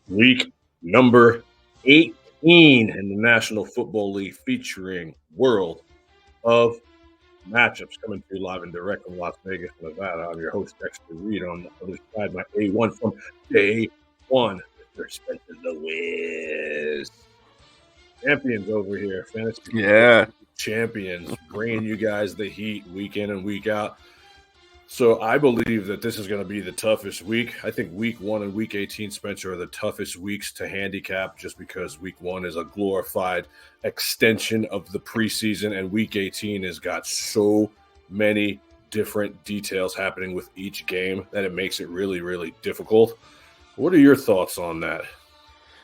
Week number 18 in the National Football League featuring World of Matchups coming to you live and direct from Las Vegas, Nevada. I'm your host, Dexter Reed. On the other side, my A1 from day one, Mr. Spencer the Wiz. Champions over here, fantasy Yeah. champions, bringing you guys the heat week in and week out. So I believe that this is going to be the toughest week. I think week 1 and week 18, Spencer, are the toughest weeks to handicap just because week 1 is a glorified extension of the preseason, and week 18 has got so many different details happening with each game that it makes it really, really difficult. What are your thoughts on that?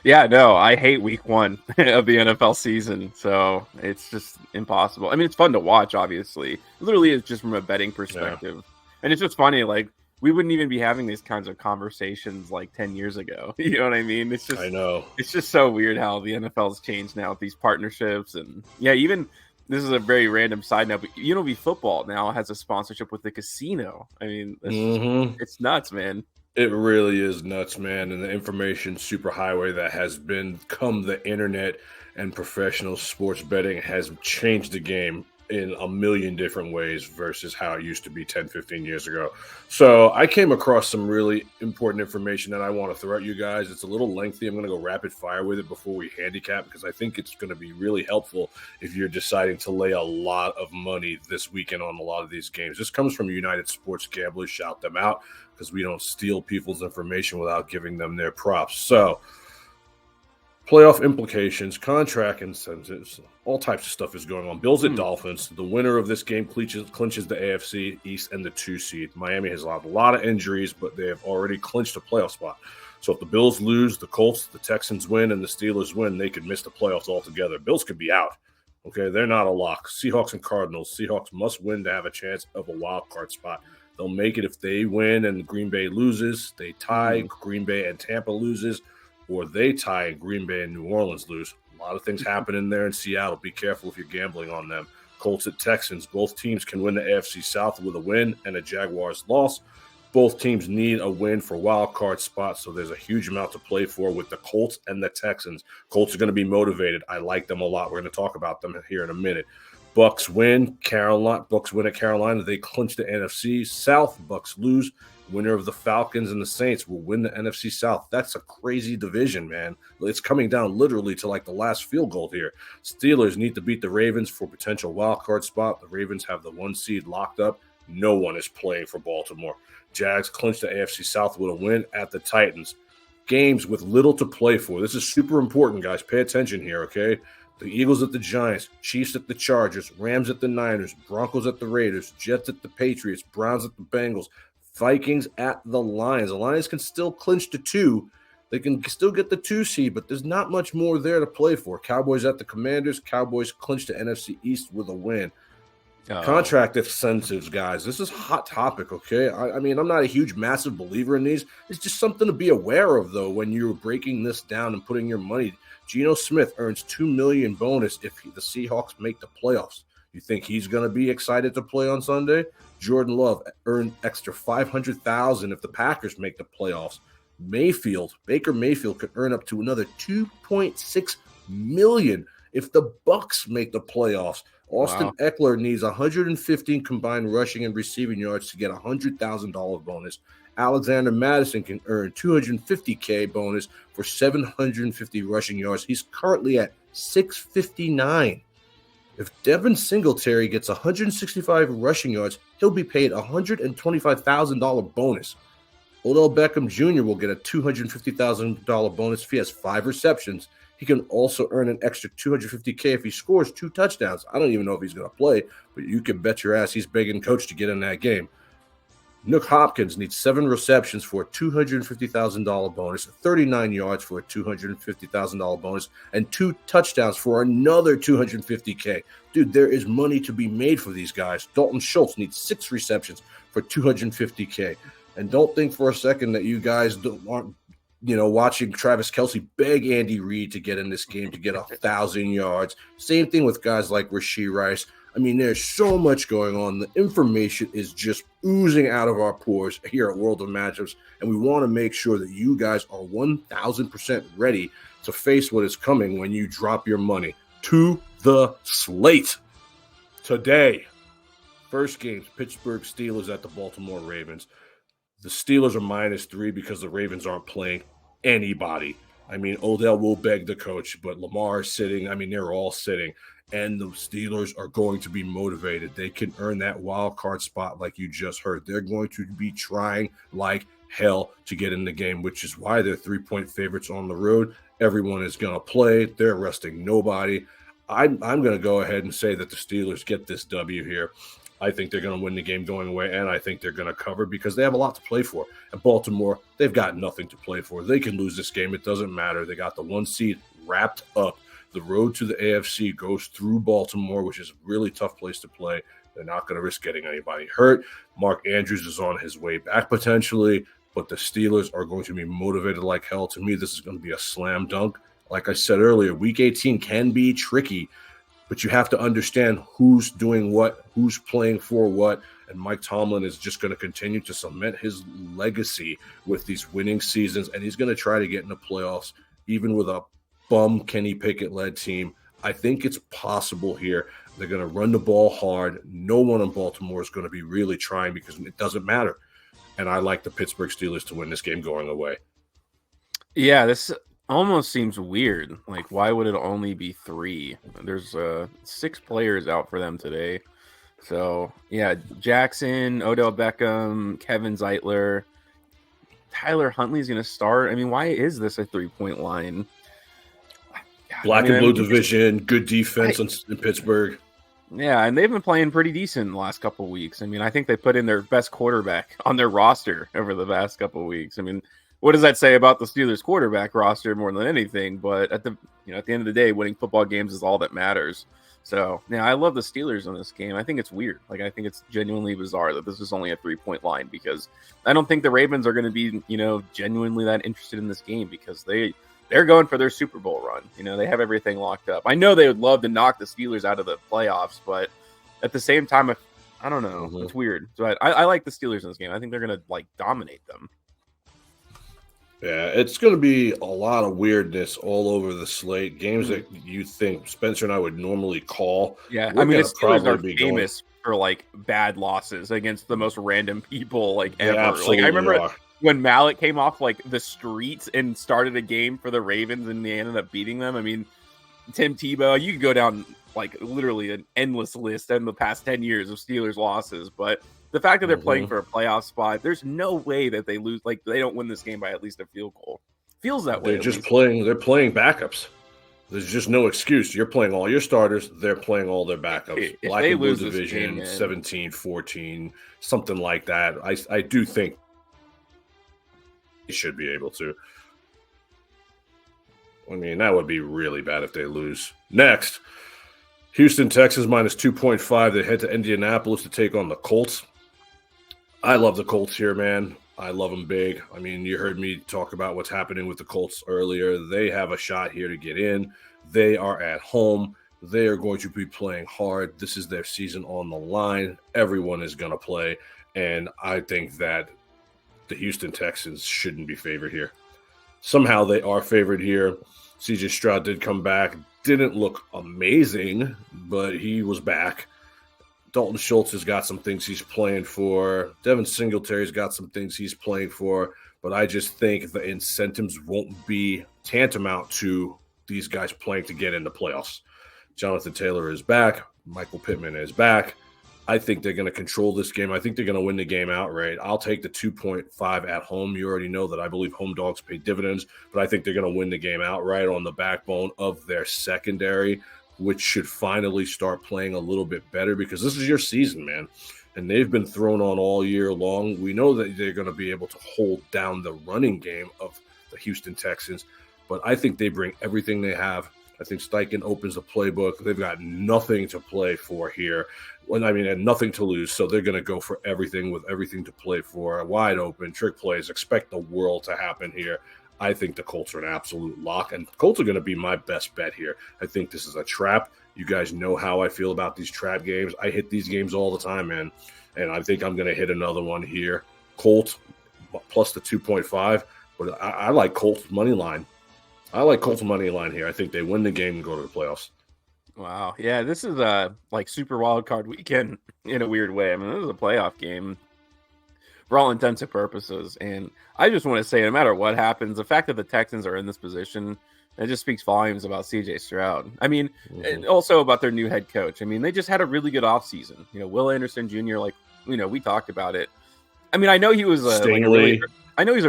Yeah, no, I hate week 1 of the NFL season, so it's just impossible. I mean, it's fun to watch, obviously. It literally is just from a betting perspective. Yeah. And it's just funny, like, we wouldn't even be having these kinds of conversations like 10 years ago. You know what I mean? It's just, I know. It's just so weird how the NFL's changed now with these partnerships. And yeah, even this is a very random side note, but UNLV football now has a sponsorship with the casino. I mean, it's nuts, man. It really is nuts, man. And the information superhighway that has become the internet and professional sports betting has changed the game in a million different ways versus how it used to be 10, 15 years ago. So I came across some really important information that I want to throw at you guys. It's a little lengthy. I'm going to go rapid fire with it before we handicap because I think it's going to be really helpful if you're deciding to lay a lot of money this weekend on a lot of these games. This comes from United Sports Gamblers. Shout them out because we don't steal people's information without giving them their props. So playoff implications, contract incentives, all types of stuff is going on. Bills at Dolphins. The winner of this game clinches the AFC East and the 2 seed. Miami has a lot of injuries, but they have already clinched a playoff spot. So if the Bills lose, the Colts, the Texans win, and the Steelers win, they could miss the playoffs altogether. Bills could be out. Okay, they're not a lock. Seahawks and Cardinals. Seahawks must win to have a chance of a wild card spot. They'll make it if they win and Green Bay loses. They tie, Green Bay and Tampa loses. Or they tie and Green Bay and New Orleans lose. A lot of things happen in there in Seattle. Be careful if you're gambling on them. Colts at Texans. Both teams can win the AFC South with a win and a Jaguars loss. Both teams need a win for wild card spots, so there's a huge amount to play for with the Colts and the Texans. Colts are going to be motivated. I like them a lot. We're going to talk about them here in a minute. Bucks win. Bucks win at Carolina. They clinch the NFC South. Bucks lose. Winner of the Falcons and the Saints will win the NFC South. That's a crazy division, man. It's coming down literally to like the last field goal here. Steelers need to beat the Ravens for potential wild card spot. The Ravens have the 1 seed locked up. No one is playing for Baltimore. Jags clinch the AFC South with a win at the Titans. Games with little to play for. This is super important, guys. Pay attention here, okay? The Eagles at the Giants, Chiefs at the Chargers, Rams at the Niners, Broncos at the Raiders, Jets at the Patriots, Browns at the Bengals, Vikings at the Lions. The Lions can still clinch the 2. They can still get the 2 seed, but there's not much more there to play for. Cowboys at the Commanders. Cowboys clinch the NFC East with a win. Contract incentives, guys. This is a hot topic, okay? I mean, I'm not a huge, massive believer in these. It's just something to be aware of, though, when you're breaking this down and putting your money. Geno Smith earns $2 million bonus if the Seahawks make the playoffs. You think he's going to be excited to play on Sunday? Jordan Love earned extra $500,000 if the Packers make the playoffs. Baker Mayfield could earn up to another $2.6 million if the Bucks make the playoffs. Austin Eckler needs 115 combined rushing and receiving yards to get a $100,000 bonus. Alexander Madison can earn $250K bonus for 750 rushing yards. He's currently at 659. If Devin Singletary gets 165 rushing yards, he'll be paid a $125,000 bonus. Odell Beckham Jr. will get a $250,000 bonus if he has 5 receptions. He can also earn an extra $250K if he scores 2 touchdowns. I don't even know if he's going to play, but you can bet your ass he's begging coach to get in that game. Nook Hopkins needs 7 receptions for a $250,000 bonus, 39 yards for a $250,000 bonus, and 2 touchdowns for another $250K. Dude, there is money to be made for these guys. Dalton Schultz needs 6 receptions for $250K. And don't think for a second that you guys aren't, watching Travis Kelce beg Andy Reid to get in this game to get 1,000 yards. Same thing with guys like Rashee Rice. I mean, there's so much going on. The information is just oozing out of our pores here at World of Matchups, and we want to make sure that you guys are 1,000% ready to face what is coming when you drop your money to the slate. Today, first game, Pittsburgh Steelers at the Baltimore Ravens. The Steelers are -3 because the Ravens aren't playing anybody. I mean, Odell will beg the coach, but Lamar is sitting. I mean, they're all sitting. And the Steelers are going to be motivated. They can earn that wild card spot like you just heard. They're going to be trying like hell to get in the game, which is why they're 3-point favorites on the road. Everyone is going to play. They're resting nobody. I'm going to go ahead and say that the Steelers get this W here. I think they're going to win the game going away, and I think they're going to cover because they have a lot to play for. And Baltimore, they've got nothing to play for. They can lose this game. It doesn't matter. They got the 1 seed wrapped up. The road to the AFC goes through Baltimore, which is a really tough place to play. They're not going to risk getting anybody hurt. Mark Andrews is on his way back potentially, but the Steelers are going to be motivated like hell. To me, this is going to be a slam dunk. Like I said earlier, Week 18 can be tricky, but you have to understand who's doing what, who's playing for what, and Mike Tomlin is just going to continue to cement his legacy with these winning seasons, and he's going to try to get in the playoffs, even with a bum Kenny Pickett-led team. I think it's possible here. They're going to run the ball hard. No one in Baltimore is going to be really trying because it doesn't matter. And I like the Pittsburgh Steelers to win this game going away. Yeah, this almost seems weird. Like, why would it only be 3? There's 6 players out for them today. So, yeah, Jackson, Odell Beckham, Kevin Zeitler, Tyler Huntley's going to start. I mean, why is this a 3-point line? Black and blue division, good defense in Pittsburgh. Yeah, and they've been playing pretty decent in the last couple of weeks. I mean, I think they put in their best quarterback on their roster over the past couple of weeks. I mean, what does that say about the Steelers quarterback roster more than anything? But at the end of the day, winning football games is all that matters. So, yeah, I love the Steelers in this game. I think it's weird. Like, I think it's genuinely bizarre that this is only a 3-point line because I don't think the Ravens are going to be, genuinely that interested in this game because they're going for their Super Bowl run. They have everything locked up. I know they would love to knock the Steelers out of the playoffs, but at the same time, I don't know. Mm-hmm. It's weird. So I like the Steelers in this game. I think they're going to, dominate them. Yeah, it's going to be a lot of weirdness all over the slate. Games that you think Spencer and I would normally call. Yeah, I mean, the Steelers are famous for, bad losses against the most random people, ever. I remember when Malik came off, the streets and started a game for the Ravens and they ended up beating them. I mean, Tim Tebow, you could go down, literally an endless list in the past 10 years of Steelers losses, but the fact that they're playing for a playoff spot, there's no way that they lose. They don't win this game by at least a field goal. Feels that way. They're just playing. They're playing backups. There's just no excuse. You're playing all your starters. They're playing all their backups. If Black they and blue lose division, game, 17-14, something like that. I do think they should be able to. I mean, that would be really bad if they lose. Next, Houston, Texas, -2.5. They head to Indianapolis to take on the Colts. I love the Colts here, man. I love them big. I mean, you heard me talk about what's happening with the Colts earlier. They have a shot here to get in. They are at home. They are going to be playing hard. This is their season on the line. Everyone is going to play. And I think that the Houston Texans shouldn't be favored here. Somehow they are favored here. CJ Stroud did come back. Didn't look amazing, but he was back. Dalton Schultz has got some things he's playing for. Devin Singletary's got some things he's playing for. But I just think the incentives won't be tantamount to these guys playing to get in the playoffs. Jonathan Taylor is back. Michael Pittman is back. I think they're going to control this game. I think they're going to win the game outright. I'll take the 2.5 at home. You already know that I believe home dogs pay dividends, but I think they're going to win the game outright on the backbone of their secondary, which should finally start playing a little bit better because this is your season, man. And they've been thrown on all year long. We know that they're going to be able to hold down the running game of the Houston Texans, but I think they bring everything they have. I think Steichen opens the playbook. They've got nothing to play for here. And nothing to lose. So they're going to go for everything with everything to play for. Wide open, trick plays. Expect the world to happen here. I think the Colts are an absolute lock, and the Colts are going to be my best bet here. I think this is a trap. You guys know how I feel about these trap games. I hit these games all the time, man. And I think I'm going to hit another one here. Colts plus the 2.5. But I like Colts money line. I like Colts money line here. I think they win the game and go to the playoffs. Wow. Yeah, this is like super wild card weekend in a weird way. I mean, this is a playoff game for all intents and purposes. And I just want to say, no matter what happens, the fact that the Texans are in this position, it just speaks volumes about CJ Stroud. I mean, and also about their new head coach. I mean, they just had a really good offseason. Will Anderson Jr., like, we talked about it. I mean, I know he was a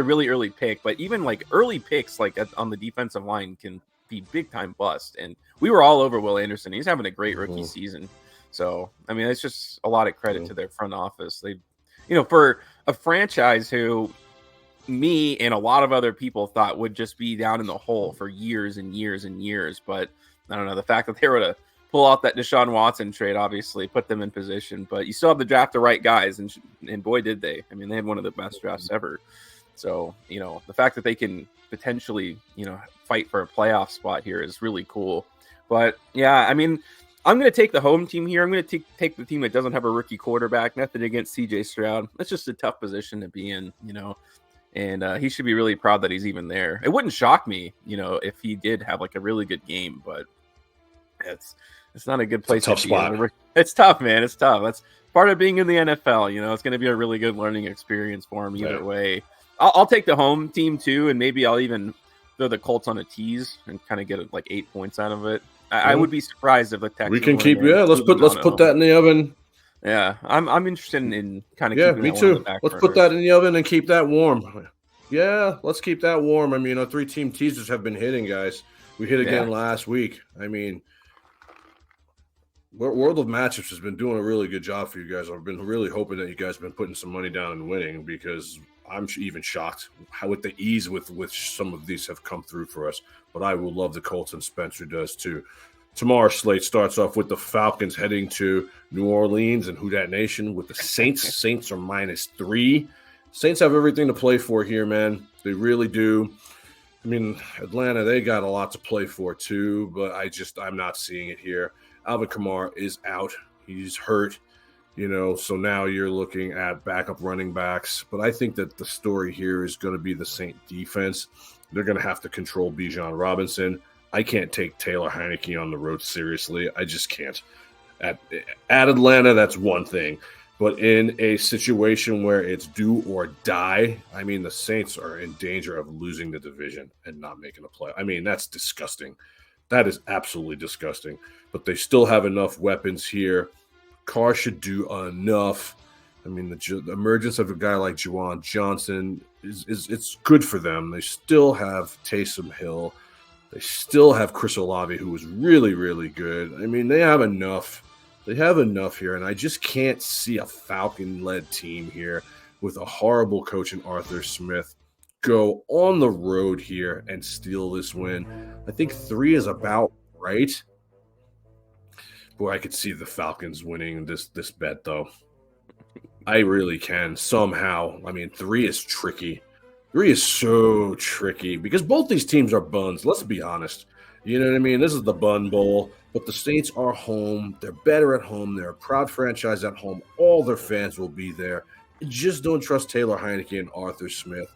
really early pick, but even like early picks, like on the defensive line, can be big time bust. And we were all over Will Anderson. He's having a great rookie season. So, I mean, it's just a lot of credit to their front office. They, for a franchise who me and a lot of other people thought would just be down in the hole for years and years and years. But I don't know, the fact that they were to pull out that Deshaun Watson trade obviously put them in position. But you still have to draft the right guys, and boy, did they. I mean, they had one of the best drafts ever. So, the fact that they can potentially, fight for a playoff spot here is really cool. But, yeah, I mean, I'm going to take the home team here. I'm going to take the team that doesn't have a rookie quarterback. Nothing against CJ Stroud. That's just a tough position to be in, and he should be really proud that he's even there. It wouldn't shock me, if he did have like a really good game, but it's not a good place. It's a tough spot. It's tough, man. It's tough. That's part of being in the NFL. It's going to be a really good learning experience for him either way. I'll take the home team too, and maybe I'll even throw the Colts on a tease and kind of get like 8 points out of it. I would be surprised if the Texans. We can keep. Yeah, let's put that in the oven. Yeah, I'm interested in kind of. Yeah, me too. Let's put that in the oven and keep that warm. Yeah, let's keep that warm. I mean, our 3-team teasers have been hitting, guys. We hit again last week. I mean, World of Matchups has been doing a really good job for you guys. I've been really hoping that you guys have been putting some money down and winning, because I'm even shocked how with the ease with which some of these have come through for us. But I will love the Colts, and Spencer does too. Tomorrow's slate starts off with the Falcons heading to New Orleans and Who Dat Nation with the Saints. Saints are -3. Saints have everything to play for here, man. They really do. I mean, Atlanta, they got a lot to play for too, but I'm not seeing it here. Alvin Kamara is out. He's hurt, so now you're looking at backup running backs. But I think that the story here is going to be the Saint defense. They're going to have to control Bijan Robinson. I can't take Taylor Heineke on the road seriously. I just can't. At Atlanta, that's one thing. But in a situation where it's do or die, I mean, the Saints are in danger of losing the division and not making a play. I mean, that's disgusting. That is absolutely disgusting. But they still have enough weapons here. Carr should do enough. I mean, the emergence of a guy like Juwan Johnson it's good for them. They still have Taysom Hill. They still have Chris Olave, who was really, really good. I mean, they have enough. They have enough here, and I just can't see a Falcon-led team here with a horrible coach in Arthur Smith go on the road here and steal this win. I think 3 is about right. Boy, I could see the Falcons winning this bet, though. I really can somehow. I mean, 3 is tricky. 3 is so tricky because both these teams are buns. Let's be honest. You know what I mean? This is the Bun Bowl, but the Saints are home. They're better at home. They're a proud franchise at home. All their fans will be there. Just don't trust Taylor Heineke and Arthur Smith.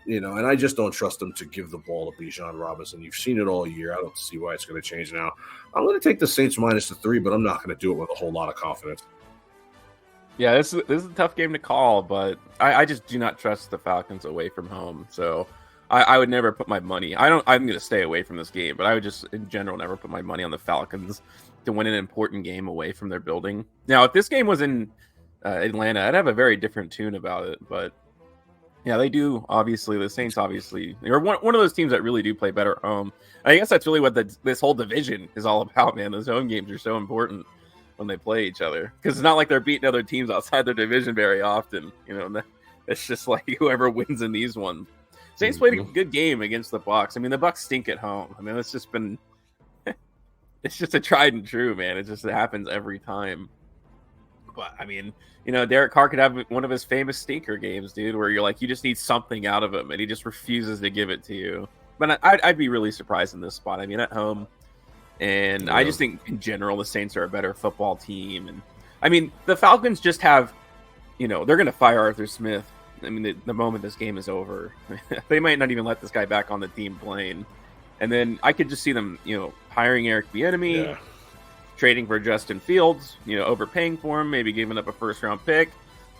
And I just don't trust them to give the ball to Bijan Robinson. You've seen it all year. I don't see why it's going to change now. I'm going to take the Saints -3, but I'm not going to do it with a whole lot of confidence. Yeah, this is a tough game to call, but I just do not trust the Falcons away from home. So I would never put my money. I'm going to stay away from this game, but I would just, in general, never put my money on the Falcons to win an important game away from their building. Now, if this game was in Atlanta, I'd have a very different tune about it. But yeah, they do. Obviously, the Saints obviously are one of those teams that really do play better at home. I guess that's really what this whole division is all about, man. Those home games are so important when they play each other, because it's not like they're beating other teams outside their division very often. It's just like whoever wins in these ones. Saints played a good game against the Bucs. I mean, the Bucs stink at home. I mean, it's just been it's just a tried and true, man. It happens every time. But I mean, Derek Carr could have one of his famous stinker games, dude, where you're like, you just need something out of him, and he just refuses to give it to you. But I'd be really surprised in this spot. I mean, at home, And I just think in general the Saints are a better football team. And I mean, the Falcons just have, they're going to fire Arthur Smith. I mean, the moment this game is over, they might not even let this guy back on the team playing. And then I could just see them, hiring Eric Bieniemy, trading for Justin Fields, overpaying for him, maybe giving up a first-round pick.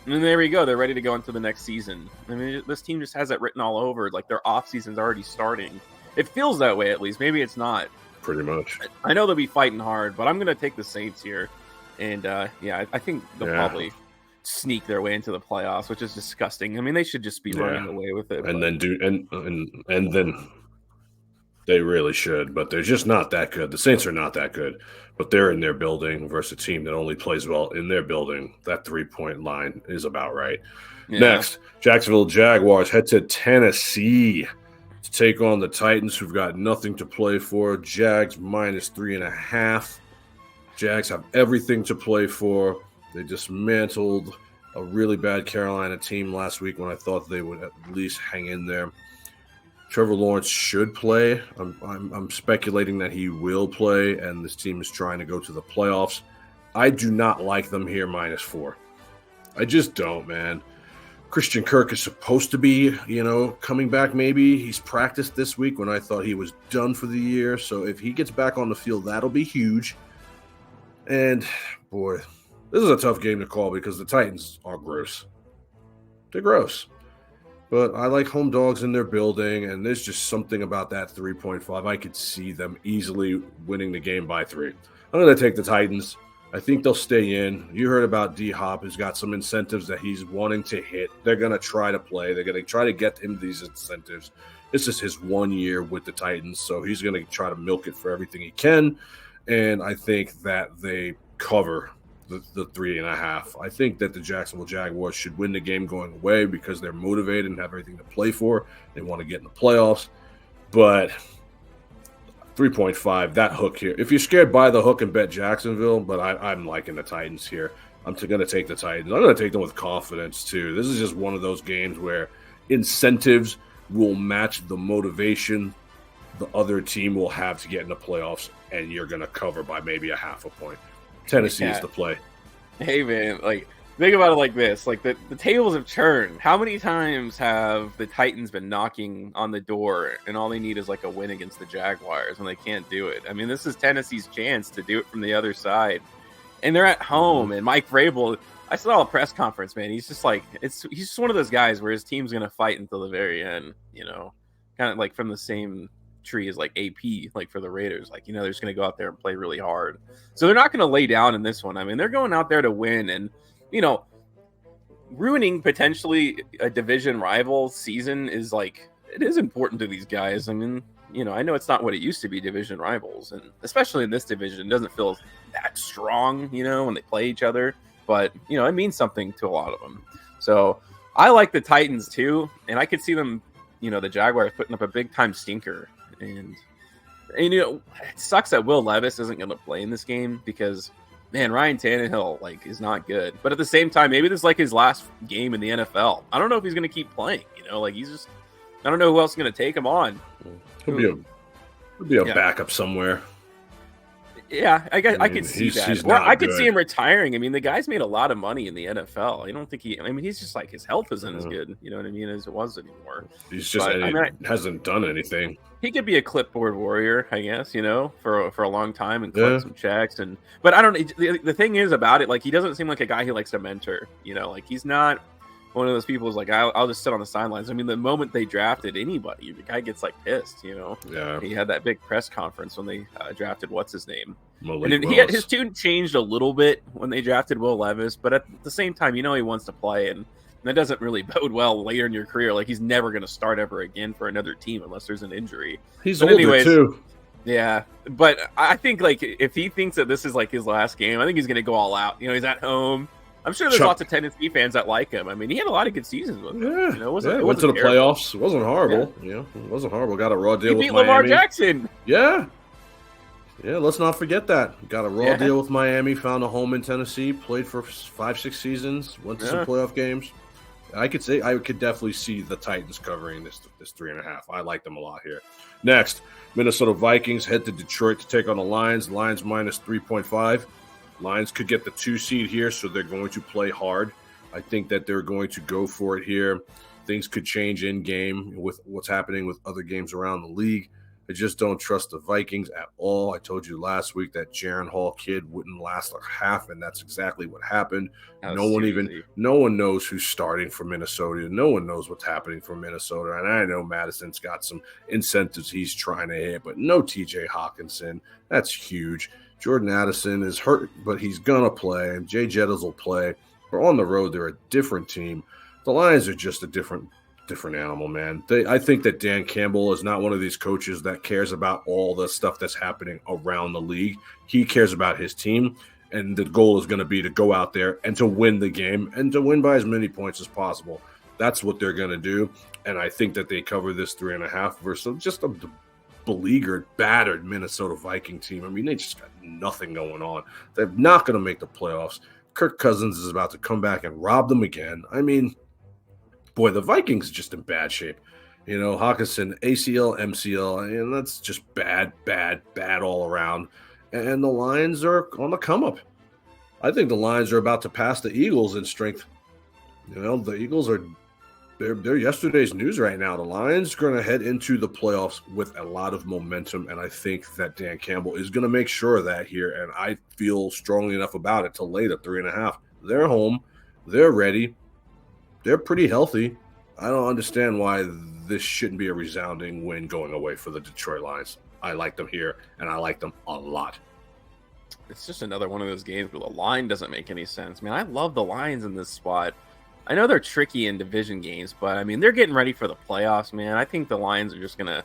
And then there we go. They're ready to go into the next season. I mean, this team just has it written all over. Like, their off-season's already starting. It feels that way, at least. Maybe it's not. Pretty much. I know they'll be fighting hard, but I'm going to take the Saints here. And, I think they'll probably sneak their way into the playoffs, which is disgusting. I mean, they should just be running away with it. And then they really should, but they're just not that good. The Saints are not that good, but they're in their building versus a team that only plays well in their building. That 3-point line is about right. Yeah. Next, Jacksonville Jaguars head to Tennessee to take on the Titans, who've got nothing to play for. Jags -3.5. Jags have everything to play for. They dismantled a really bad Carolina team last week when I thought they would at least hang in there. Trevor Lawrence should play. I'm speculating that he will play, and this team is trying to go to the playoffs. I do not like them here -4. I just don't, man. Christian Kirk is supposed to be, coming back maybe. He's practiced this week when I thought he was done for the year. So if he gets back on the field, that'll be huge. And, boy, this is a tough game to call because the Titans are gross. They're gross. But I like home dogs in their building, and there's just something about that 3.5. I could see them easily winning the game by 3. I'm going to take the Titans. I think they'll stay in. You heard about D-Hop, who's got some incentives that he's wanting to hit. They're going to try to play. They're going to try to get him these incentives. This is his 1 year with the Titans, so he's going to try to milk it for everything he can. And I think that they cover the 3.5. I think that the Jacksonville Jaguars should win the game going away because they're motivated and have everything to play for. They want to get in the playoffs. But 3.5, that hook here. If you're scared, buy the hook and bet Jacksonville, but I'm liking the Titans here. I'm going to take the Titans. I'm going to take them with confidence, too. This is just one of those games where incentives will match the motivation the other team will have to get in the playoffs, and you're going to cover by maybe a half a point. Tennessee is the play. Hey, man, think about it like this. The tables have turned. How many times have the Titans been knocking on the door, and all they need is a win against the Jaguars, and they can't do it? I mean, this is Tennessee's chance to do it from the other side. And they're at home, and Mike Vrabel, I saw a press conference, man. He's just he's just one of those guys where his team's going to fight until the very end, kind of from the same tree as AP, for the Raiders. They're just going to go out there and play really hard. So they're not going to lay down in this one. I mean, they're going out there to win, and, ruining potentially a division rival season is it is important to these guys. I mean, I know it's not what it used to be, division rivals, and especially in this division, it doesn't feel that strong, when they play each other, but, it means something to a lot of them. So I like the Titans too, and I could see them, the Jaguars putting up a big time stinker. And it sucks that Will Levis isn't going to play in this game because, man, Ryan Tannehill is not good. But at the same time, maybe this is his last game in the NFL. I don't know if he's going to keep playing. He's just, I don't know who else is going to take him on. He'll be a backup somewhere. Yeah, I could see that. Or I could see him retiring. I mean, the guy's made a lot of money in the NFL. I don't think he's just his health isn't as good, as it was anymore. He's just hasn't done anything. He could be a clipboard warrior, I guess, for a long time and collect some checks. But I don't know. The thing is about it, he doesn't seem like a guy who likes to mentor. He's not one of those people who's I'll just sit on the sidelines. I mean, the moment they drafted anybody, the guy gets pissed. Yeah. He had that big press conference when they drafted what's his name. Malik and then his tune changed a little bit when they drafted Will Levis, but at the same time, he wants to play, and that doesn't really bode well later in your career. He's never going to start ever again for another team unless there's an injury. He's older too. Yeah, but I think if he thinks that this is his last game, I think he's going to go all out. He's at home. I'm sure there's lots of Tennessee fans that like him. I mean, he had a lot of good seasons with them. It went to the playoffs. It wasn't horrible. Yeah. It wasn't horrible. Got a raw deal with Miami. He beat Lamar Jackson. Yeah. Yeah, let's not forget that. Got a raw deal with Miami, found a home in Tennessee, played for 5-6 seasons, went to some playoff games. I could definitely see the Titans covering this 3.5. I like them a lot here. Next, Minnesota Vikings head to Detroit to take on the Lions. Lions minus 3.5. Lions could get the 2 seed here, so they're going to play hard. I think that they're going to go for it here. Things could change in game with what's happening with other games around the league. I just don't trust the Vikings at all. I told you last week that Jaron Hall kid wouldn't last a half, and that's exactly what happened. No one knows who's starting for Minnesota. No one knows what's happening for Minnesota. And I know Madison's got some incentives he's trying to hit, but no TJ Hawkinson. That's huge. Jordan Addison is hurt, but he's going to play, and Jay Jettas will play. But on the road, they're a different team. The Lions are just a different animal, man. I think that Dan Campbell is not one of these coaches that cares about all the stuff that's happening around the league. He cares about his team, and the goal is going to be to go out there and to win the game and to win by as many points as possible. That's what they're going to do, and I think that they cover this 3.5 versus just a beleaguered, battered Minnesota Viking team. I mean, they just got nothing going on. They're not going to make the playoffs. Kirk Cousins is about to come back and rob them again. I mean, boy, the Vikings are just in bad shape. You know, Hawkinson, ACL, MCL, and that's just bad all around. And the Lions are on the come up. I think the Lions are about to pass the Eagles in strength. You know, the Eagles are they're yesterday's news right now. The Lions are going to head into the playoffs with a lot of momentum, and I think that Dan Campbell is going to make sure of that here, and I feel strongly enough about it to lay the 3.5. They're home. They're ready. They're pretty healthy. I don't understand why this shouldn't be a resounding win going away for the Detroit Lions. I like them here, and I like them a lot. It's just another one of those games where the line doesn't make any sense. Man, I love the Lions in this spot. I know they're tricky in division games, but, I mean, they're getting ready for the playoffs, man. I think the Lions are just going to,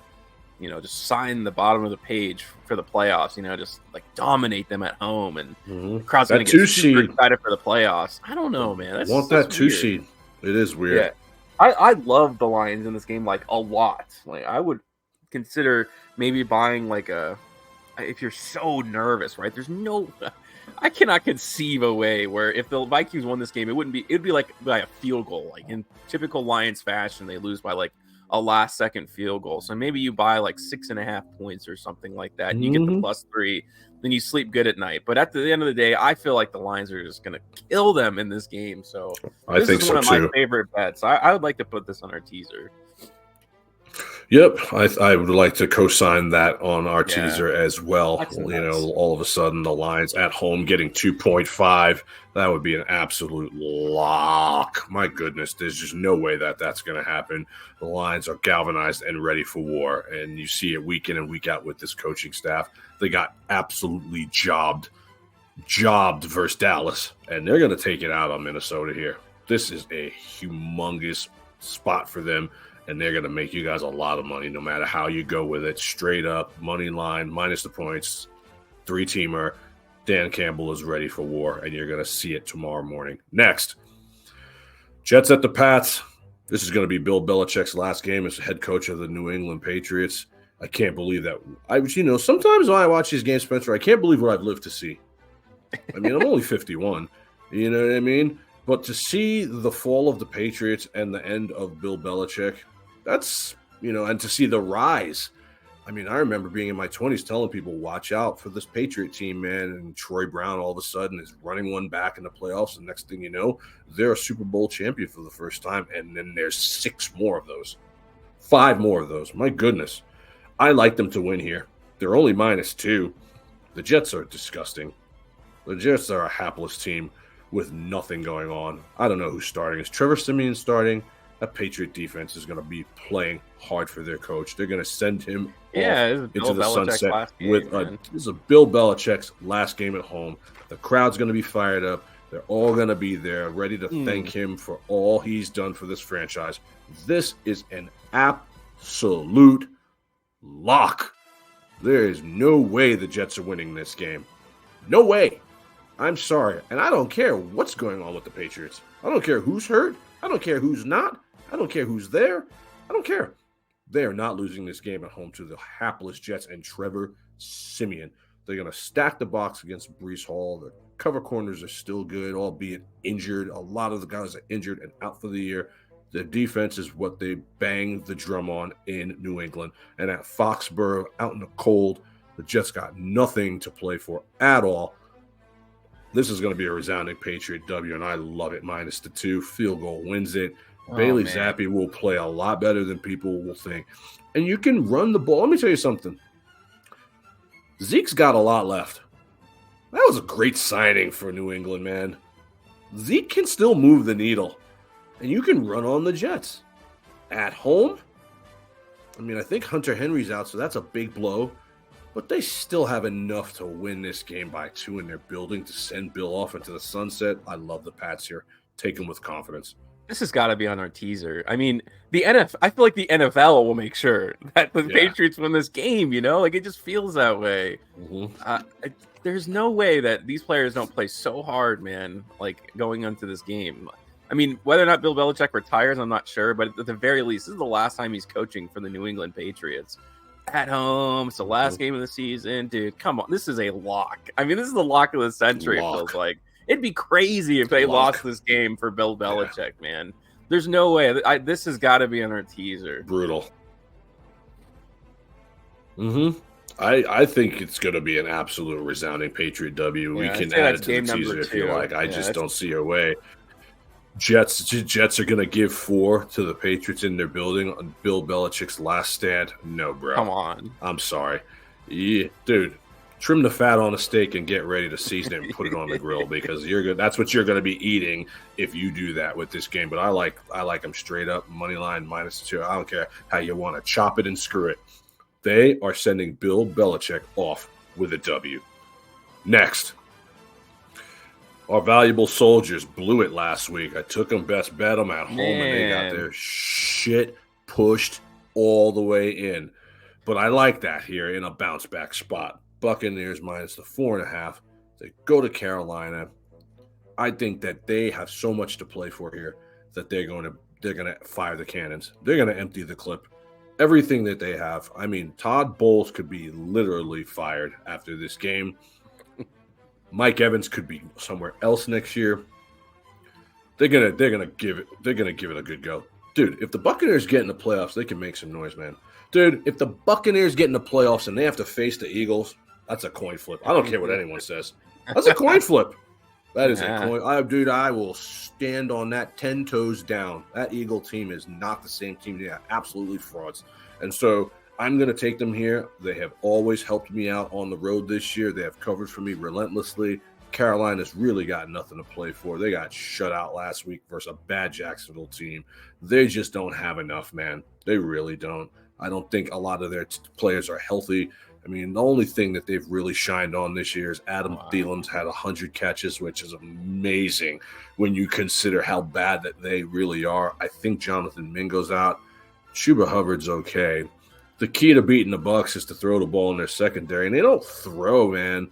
just sign the bottom of the page for the playoffs, just, like, dominate them at home. And the crowd's going to get super excited for the playoffs. I don't know, man. That 2 seed. It is weird. Yeah. I love the Lions in this game, like, a lot. Like, I would consider maybe buying, like, if you're so nervous, right? I cannot conceive a way where if the Vikings won this game, it'd be like by a field goal. Like in typical Lions fashion, they lose by like a last second field goal. So maybe you buy like 6.5 points or something like that. And you get the +3, then you sleep good at night. But at the end of the day, I feel like the Lions are just going to kill them in this game. So this is one of my favorite bets. I would like to put this on our teaser. Yep, I would like to co-sign that on our teaser as well. Excellent. All of a sudden the Lions at home getting 2.5, that would be an absolute lock. My goodness, there's just no way that that's going to happen. The Lions are galvanized and ready for war, and you see it week in and week out with this coaching staff. They got absolutely jobbed versus Dallas, and they're going to take it out on Minnesota here. This is a humongous spot for them. And they're going to make you guys a lot of money no matter how you go with it. Straight up, money line, minus the points, 3-teamer. Dan Campbell is ready for war, and you're going to see it tomorrow morning. Next, Jets at the Pats. This is going to be Bill Belichick's last game as head coach of the New England Patriots. I can't believe that. Sometimes when I watch these games, Spencer, I can't believe what I've lived to see. I mean, I'm only 51. You know what I mean? But to see the fall of the Patriots and the end of Bill Belichick, that's, and to see the rise. I mean, I remember being in my 20s telling people, watch out for this Patriot team, man. And Troy Brown all of a sudden is running one back in the playoffs. And next thing you know, they're a Super Bowl champion for the first time. And then there's 6 more of those, 5 more of those. My goodness. I like them to win here. They're only -2. The Jets are disgusting. The Jets are a hapless team with nothing going on. I don't know who's starting. Is Trevor Siemian starting? That Patriot defense is going to be playing hard for their coach. They're going to send him into the sunset with this is a Bill Belichick's last game at home. The crowd's going to be fired up. They're all going to be there, ready to thank him for all he's done for this franchise. This is an absolute lock. There is no way the Jets are winning this game. No way. I'm sorry. And I don't care what's going on with the Patriots. I don't care who's hurt. I don't care who's not. I don't care who's there. I don't care. They are not losing this game at home to the hapless Jets and Trevor Siemian. They're going to stack the box against Breece Hall. The cover corners are still good, albeit injured. A lot of the guys are injured and out for the year. The defense is what they bang the drum on in New England. And at Foxborough, out in the cold, the Jets got nothing to play for at all. This is going to be a resounding Patriot W, and I love it. -2. Field goal wins it. Bailey Zappi will play a lot better than people will think. And you can run the ball. Let me tell you something. Zeke's got a lot left. That was a great signing for New England, man. Zeke can still move the needle. And you can run on the Jets. At home, I mean, I think Hunter Henry's out, so that's a big blow. But they still have enough to win this game by 2 in their building to send Bill off into the sunset. I love the Pats here. Take them with confidence. This has got to be on our teaser. I mean, I feel like the NFL will make sure that the Patriots win this game, Like, it just feels that way. Mm-hmm. There's no way that these players don't play so hard, man, like, going into this game. I mean, whether or not Bill Belichick retires, I'm not sure, but at the very least, this is the last time he's coaching for the New England Patriots. At home, it's the last game of the season. Dude, come on. This is a lock. I mean, this is the lock of the century, it feels like. It'd be crazy if they lost this game for Bill Belichick, man. There's no way. This has got to be on our teaser. Brutal. Mm-hmm. I think it's going to be an absolute resounding Patriot W. We can add it to the teaser if you like. I just don't see a way. Jets are going to give 4 to the Patriots in their building on Bill Belichick's last stand. No, bro. Come on. I'm sorry. Yeah, dude, trim the fat on a steak and get ready to season it and put it on the grill because that's what you're going to be eating if you do that with this game. But I like them straight up, money line -2. I don't care how you want to chop it and screw it. They are sending Bill Belichick off with a W. Next. Our valuable soldiers blew it last week. I took them best bet them at home, and they got their shit pushed all the way in. But I like that here in a bounce back spot. Buccaneers -4.5. They go to Carolina. I think that they have so much to play for here that they're going to fire the cannons. They're going to empty the clip. Everything that they have. I mean, Todd Bowles could be literally fired after this game. Mike Evans could be somewhere else next year. They're gonna give it a good go. Dude, if the Buccaneers get in the playoffs, they can make some noise, man. Dude, if the Buccaneers get in the playoffs and they have to face the Eagles, that's a coin flip. I don't care what anyone says. That's a coin flip. That is a coin. I will stand on that 10 toes down. That Eagle team is not the same team. They are absolutely frauds. And so I'm going to take them here. They have always helped me out on the road this year. They have covered for me relentlessly. Carolina's really got nothing to play for. They got shut out last week versus a bad Jacksonville team. They just don't have enough, man. They really don't. I don't think a lot of their players are healthy. I mean, the only thing that they've really shined on this year is Adam Thielen's had 100 catches, which is amazing when you consider how bad that they really are. I think Jonathan Mingo's out. Chuba Hubbard's okay. The key to beating the Bucs is to throw the ball in their secondary, and they don't throw, man.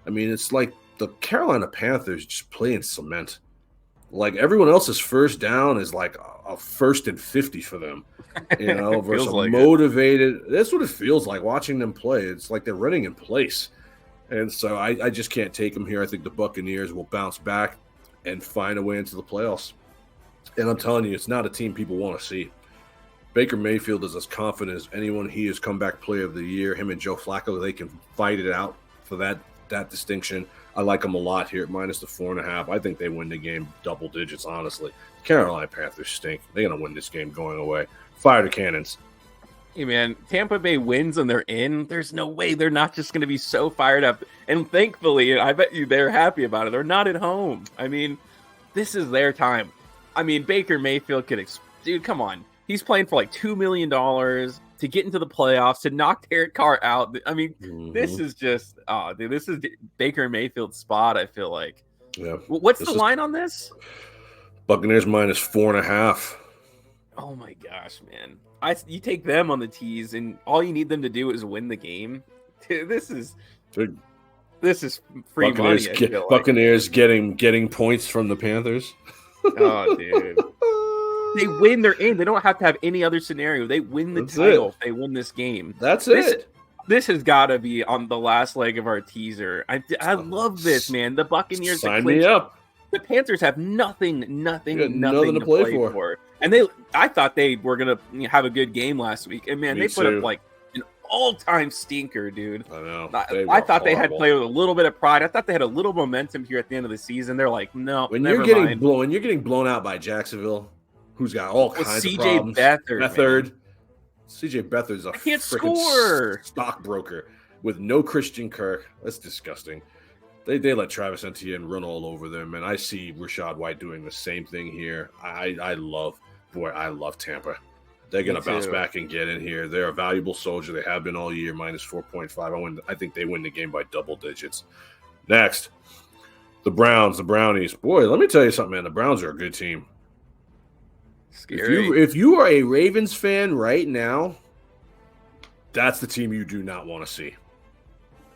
I mean, it's like the Carolina Panthers just play in cement. Like everyone else's first down is like a 1st and 50 for them, versus like motivated. That's what it feels like watching them play. It's like they're running in place. And so I just can't take them here. I think the Buccaneers will bounce back and find a way into the playoffs. And I'm telling you, it's not a team people want to see. Baker Mayfield is as confident as anyone. He is comeback player of the year. Him and Joe Flacco, they can fight it out for that distinction. I like them a lot here at -4.5. I think they win the game double digits, honestly. Carolina Panthers stink. They're going to win this game going away. Fire the cannons. Hey, man, Tampa Bay wins and they're in. There's no way they're not just going to be so fired up. And thankfully, I bet you they're happy about it. They're not at home. I mean, this is their time. I mean, Baker Mayfield could dude, come on. He's playing for like $2 million to get into the playoffs, to knock Derek Carr out. I mean, This is just, this is Baker Mayfield's spot, I feel like. Yeah. What's the line on this? Buccaneers -4.5. Oh my gosh, man. You take them on the tees, and all you need them to do is win the game. This is free Buccaneers money. I feel like. Buccaneers getting points from the Panthers. Oh, dude. They win, they're in. They don't have to have any other scenario. They win the title if they win this game. That's it. This has got to be on the last leg of our teaser. I love this, man. The Buccaneers. Sign me up. The Panthers have nothing to play for. And I thought they were gonna have a good game last week, and man, Me they put up too. like an all-time stinker, dude. I know. I thought they had played with a little bit of pride. I thought they had a little momentum here at the end of the season. They're like, no, When never you're mind. getting blown out by Jacksonville, who's got all kinds of problems. Beathard. CJ Beathard's a can't freaking score. stockbroker with no Christian Kirk. That's disgusting. They let Travis Etienne run all over them, and I see Rachaad White doing the same thing here. I love Tampa. They're going to bounce back and get in here. They're a valuable soldier. They have been all year, minus 4.5. I think they win the game by double digits. Next, the Browns, the Brownies. Boy, let me tell you something, man. The Browns are a good team. Scary. If you are a Ravens fan right now, that's the team you do not want to see.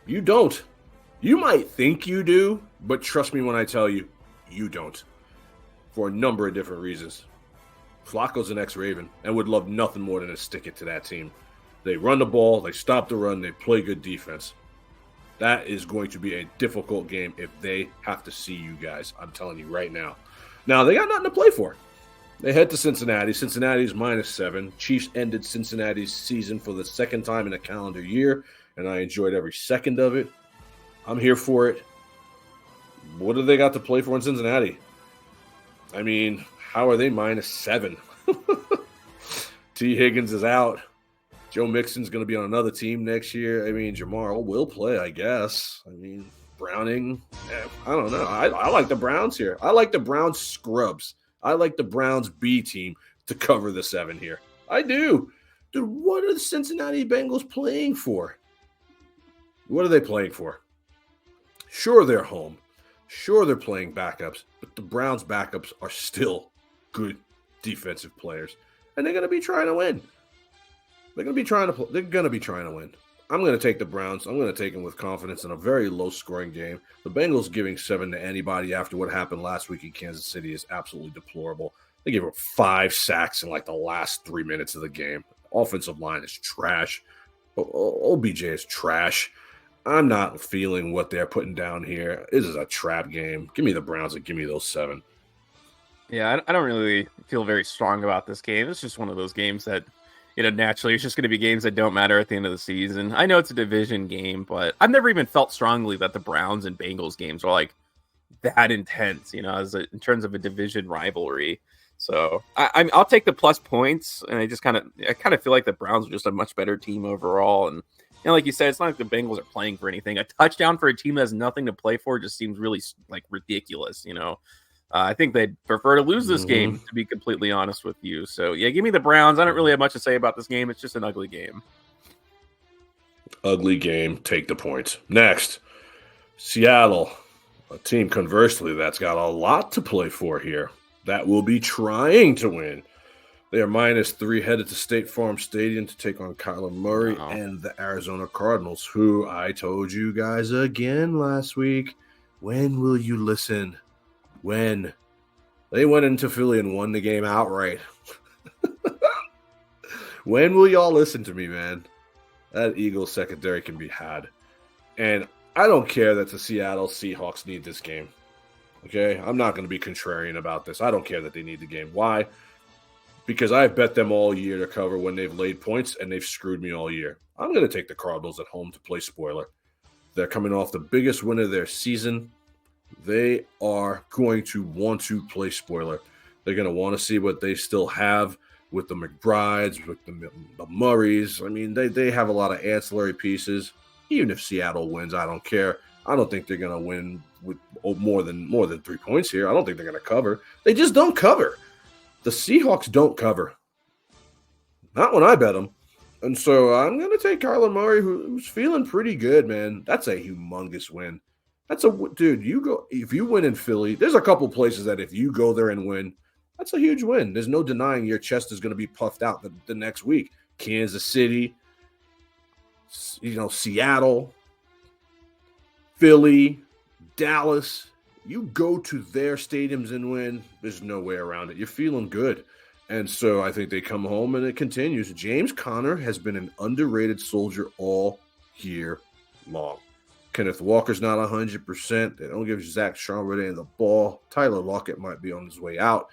You don't. You might think you do, but trust me when I tell you, you don't. For a number of different reasons. Flacco's an ex-Raven and would love nothing more than to stick it to that team. They run the ball, they stop the run, they play good defense. That is going to be a difficult game if they have to see you guys. I'm telling you right now. Now, they got nothing to play for. They head to Cincinnati. Cincinnati's -7. Chiefs ended Cincinnati's season for the second time in a calendar year, and I enjoyed every second of it. I'm here for it. What do they got to play for in Cincinnati? I mean, how are they -7? T. Higgins is out. Joe Mixon's going to be on another team next year. I mean, Jamar will play, I guess. I mean, Browning. I don't know. I like the Browns here. I like the Browns scrubs. I like the Browns B team to cover the 7 here. I do. Dude, what are the Cincinnati Bengals playing for? What are they playing for? Sure, they're home. Sure, they're playing backups, but the Browns' backups are still good defensive players, and they're going to be trying to win. They're going to be trying to win. I'm going to take the Browns. I'm going to take them with confidence in a very low-scoring game. The Bengals giving 7 to anybody after what happened last week in Kansas City is absolutely deplorable. They gave up 5 sacks in like the last 3 minutes of the game. Offensive line is trash. OBJ is trash. I'm not feeling what they're putting down here. This is a trap game. Give me the Browns and give me those 7. Yeah, I don't really feel very strong about this game. It's just one of those games that, naturally it's just going to be games that don't matter at the end of the season. I know it's a division game, but I've never even felt strongly that the Browns and Bengals games are like that intense, in terms of a division rivalry. So I'll take the plus points, and I kind of feel like the Browns are just a much better team overall. And like you said, it's not like the Bengals are playing for anything. A touchdown for a team that has nothing to play for just seems really like ridiculous. I think they'd prefer to lose this game, to be completely honest with you. So yeah, give me the Browns. I don't really have much to say about this game. It's just an ugly game. Ugly game. Take the points. Next, Seattle, a team conversely that's got a lot to play for here. That will be trying to win. They are -3 headed to State Farm Stadium to take on Kyler Murray and the Arizona Cardinals, who I told you guys again last week. When will you listen? When? They went into Philly and won the game outright. When will y'all listen to me, man? That Eagles secondary can be had. And I don't care that the Seattle Seahawks need this game. Okay? I'm not going to be contrarian about this. I don't care that they need the game. Why? Because I've bet them all year to cover when they've laid points, and they've screwed me all year. I'm going to take the Cardinals at home to play spoiler. They're coming off the biggest win of their season. They are going to want to play spoiler. They're going to want to see what they still have with the McBrides, with the Murrays. I mean, they have a lot of ancillary pieces. Even if Seattle wins, I don't care. I don't think they're going to win with more than 3 points here. I don't think they're going to cover. They just don't cover. The Seahawks don't cover. Not when I bet them. And so I'm going to take Kyler Murray, who's feeling pretty good, man. That's a humongous win. Dude, if you win in Philly, there's a couple places that if you go there and win, that's a huge win. There's no denying your chest is going to be puffed out the next week. Kansas City, Seattle, Philly, Dallas. You go to their stadiums and win, there's no way around it. You're feeling good. And so I think they come home and it continues. James Conner has been an underrated soldier all year long. Kenneth Walker's not 100%. They don't give Zach Charbonnet the ball. Tyler Lockett might be on his way out.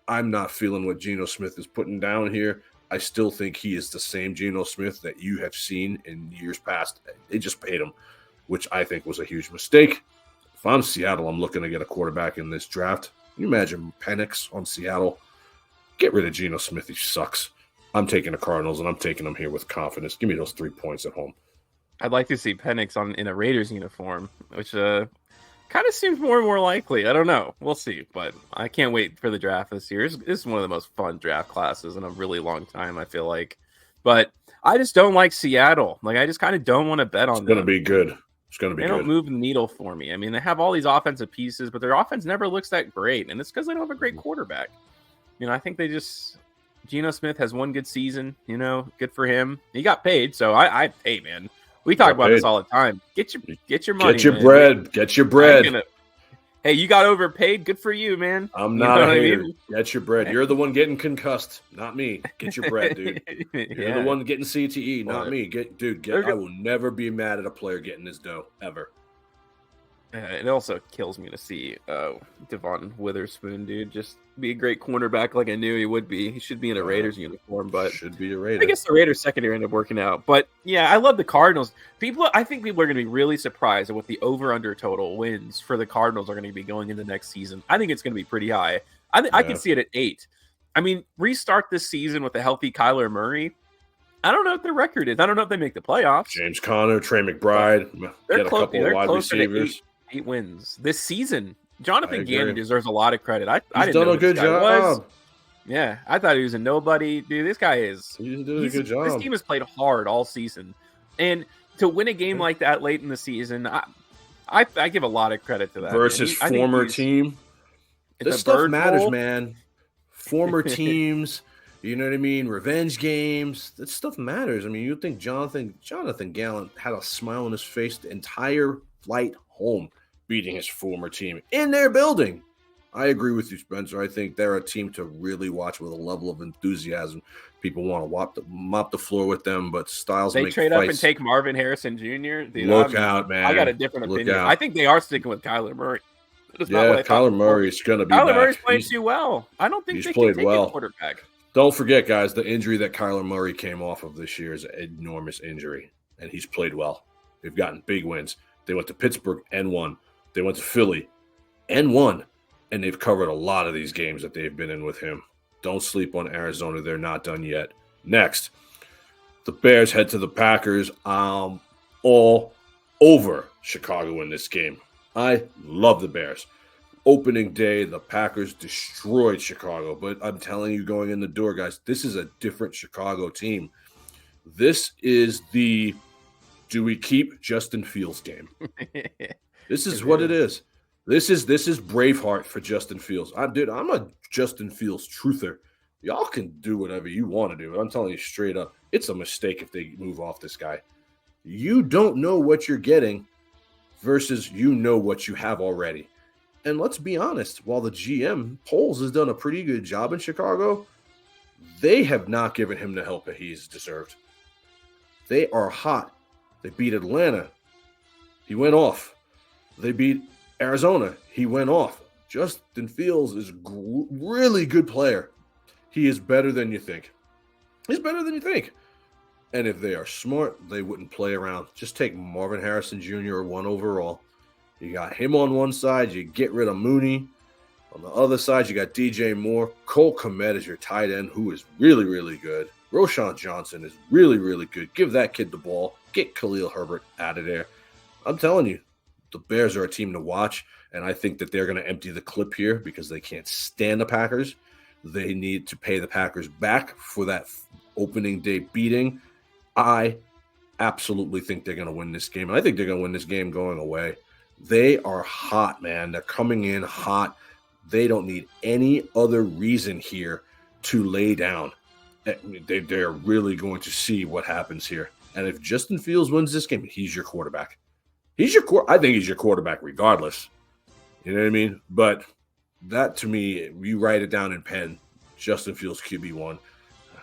I'm not feeling what Geno Smith is putting down here. I still think he is the same Geno Smith that you have seen in years past. They just paid him, which I think was a huge mistake. If I'm Seattle, I'm looking to get a quarterback in this draft. Can you imagine Penix on Seattle? Get rid of Geno Smith. He sucks. I'm taking the Cardinals, and I'm taking them here with confidence. Give me those 3 points at home. I'd like to see Penix in a Raiders uniform, which kind of seems more and more likely. I don't know. We'll see. But I can't wait for the draft this year. This is one of the most fun draft classes in a really long time, I feel like. But I just don't like Seattle. Like, I just kind of don't want to bet on them. It's going to be good. It's going to be good. They don't move the needle for me. I mean, they have all these offensive pieces, but their offense never looks that great. And it's because they don't have a great quarterback. I think they just... Geno Smith has one good season. Good for him. He got paid. So, hey, man. We talk about this all the time. Get your money. Get your man. bread. Get your bread. Hey, you got overpaid. Good for you, man. I'm not a hater. Get your bread. You're the one getting concussed, not me. Get your bread, dude. You're the one getting CTE, not me. I will never be mad at a player getting his dough ever. It also kills me to see Devon Witherspoon, dude, just be a great cornerback like I knew he would be. He should be in a Raiders uniform, but should be a Raider. I guess the Raiders secondary ended up working out. But yeah, I love the Cardinals. I think people are going to be really surprised at what the over/under total wins for the Cardinals are going to be going into next season. I think it's going to be pretty high. I can see it at 8. I mean, restart this season with a healthy Kyler Murray. I don't know what their record is. I don't know if they make the playoffs. James Conner, Trey McBride, get a couple of wide receivers. 8 wins this season. Jonathan Gannon deserves a lot of credit. I didn't done know a good job. Yeah, I thought he was a nobody. Dude, this guy is. He's doing a good job. This team has played hard all season, and to win a game like that late in the season, I give a lot of credit to that. Versus former team. This stuff matters, man. Former teams. You know what I mean? Revenge games. That stuff matters. I mean, you think Jonathan Gallant had a smile on his face the entire flight home, beating his former team in their building. I agree with you, Spencer. I think they're a team to really watch with a level of enthusiasm. People want to mop the floor with them, but styles they make trade fights. up and take Marvin Harrison Jr. Dude, Look out, man. I got a different opinion. I think they are sticking with Kyler Murray. Kyler Murray's going to be Kyler back. Murray's playing too well. I don't think they can take a quarterback. Don't forget, guys, the injury that Kyler Murray came off of this year is an enormous injury, and he's played well. They've gotten big wins. They went to Pittsburgh and won. They went to Philly and won. And they've covered a lot of these games that they've been in with him. Don't sleep on Arizona. They're not done yet. Next, the Bears head to the Packers. All over Chicago in this game. I love the Bears. Opening day, the Packers destroyed Chicago. But I'm telling you, going in the door, guys, this is a different Chicago team. This is the do we keep Justin Fields game. This is what it is. This is Braveheart for Justin Fields. I'm a Justin Fields truther. Y'all can do whatever you want to do. I'm telling you straight up, it's a mistake if they move off this guy. You don't know what you're getting versus you know what you have already. And let's be honest, while the GM, Poles, has done a pretty good job in Chicago, they have not given him the help that he's deserved. They are hot. They beat Atlanta. He went off. They beat Arizona. He went off. Justin Fields is a really good player. He is better than you think. He's better than you think. And if they are smart, they wouldn't play around. Just take Marvin Harrison Jr. or 1 overall. You got him on one side. You get rid of Mooney. On the other side, you got DJ Moore. Cole Kmet is your tight end, who is really, really good. Roshan Johnson is really, really good. Give that kid the ball. Get Khalil Herbert out of there. I'm telling you, the Bears are a team to watch, and I think that they're going to empty the clip here because they can't stand the Packers. They need to pay the Packers back for that opening day beating. I absolutely think they're going to win this game, and I think they're going to win this game going away. They are hot, man. They're coming in hot. They don't need any other reason here to lay down. They're really going to see what happens here. And if Justin Fields wins this game, he's your quarterback. I think he's your quarterback regardless. You know what I mean? But that, to me, you write it down in pen, Justin Fields QB1.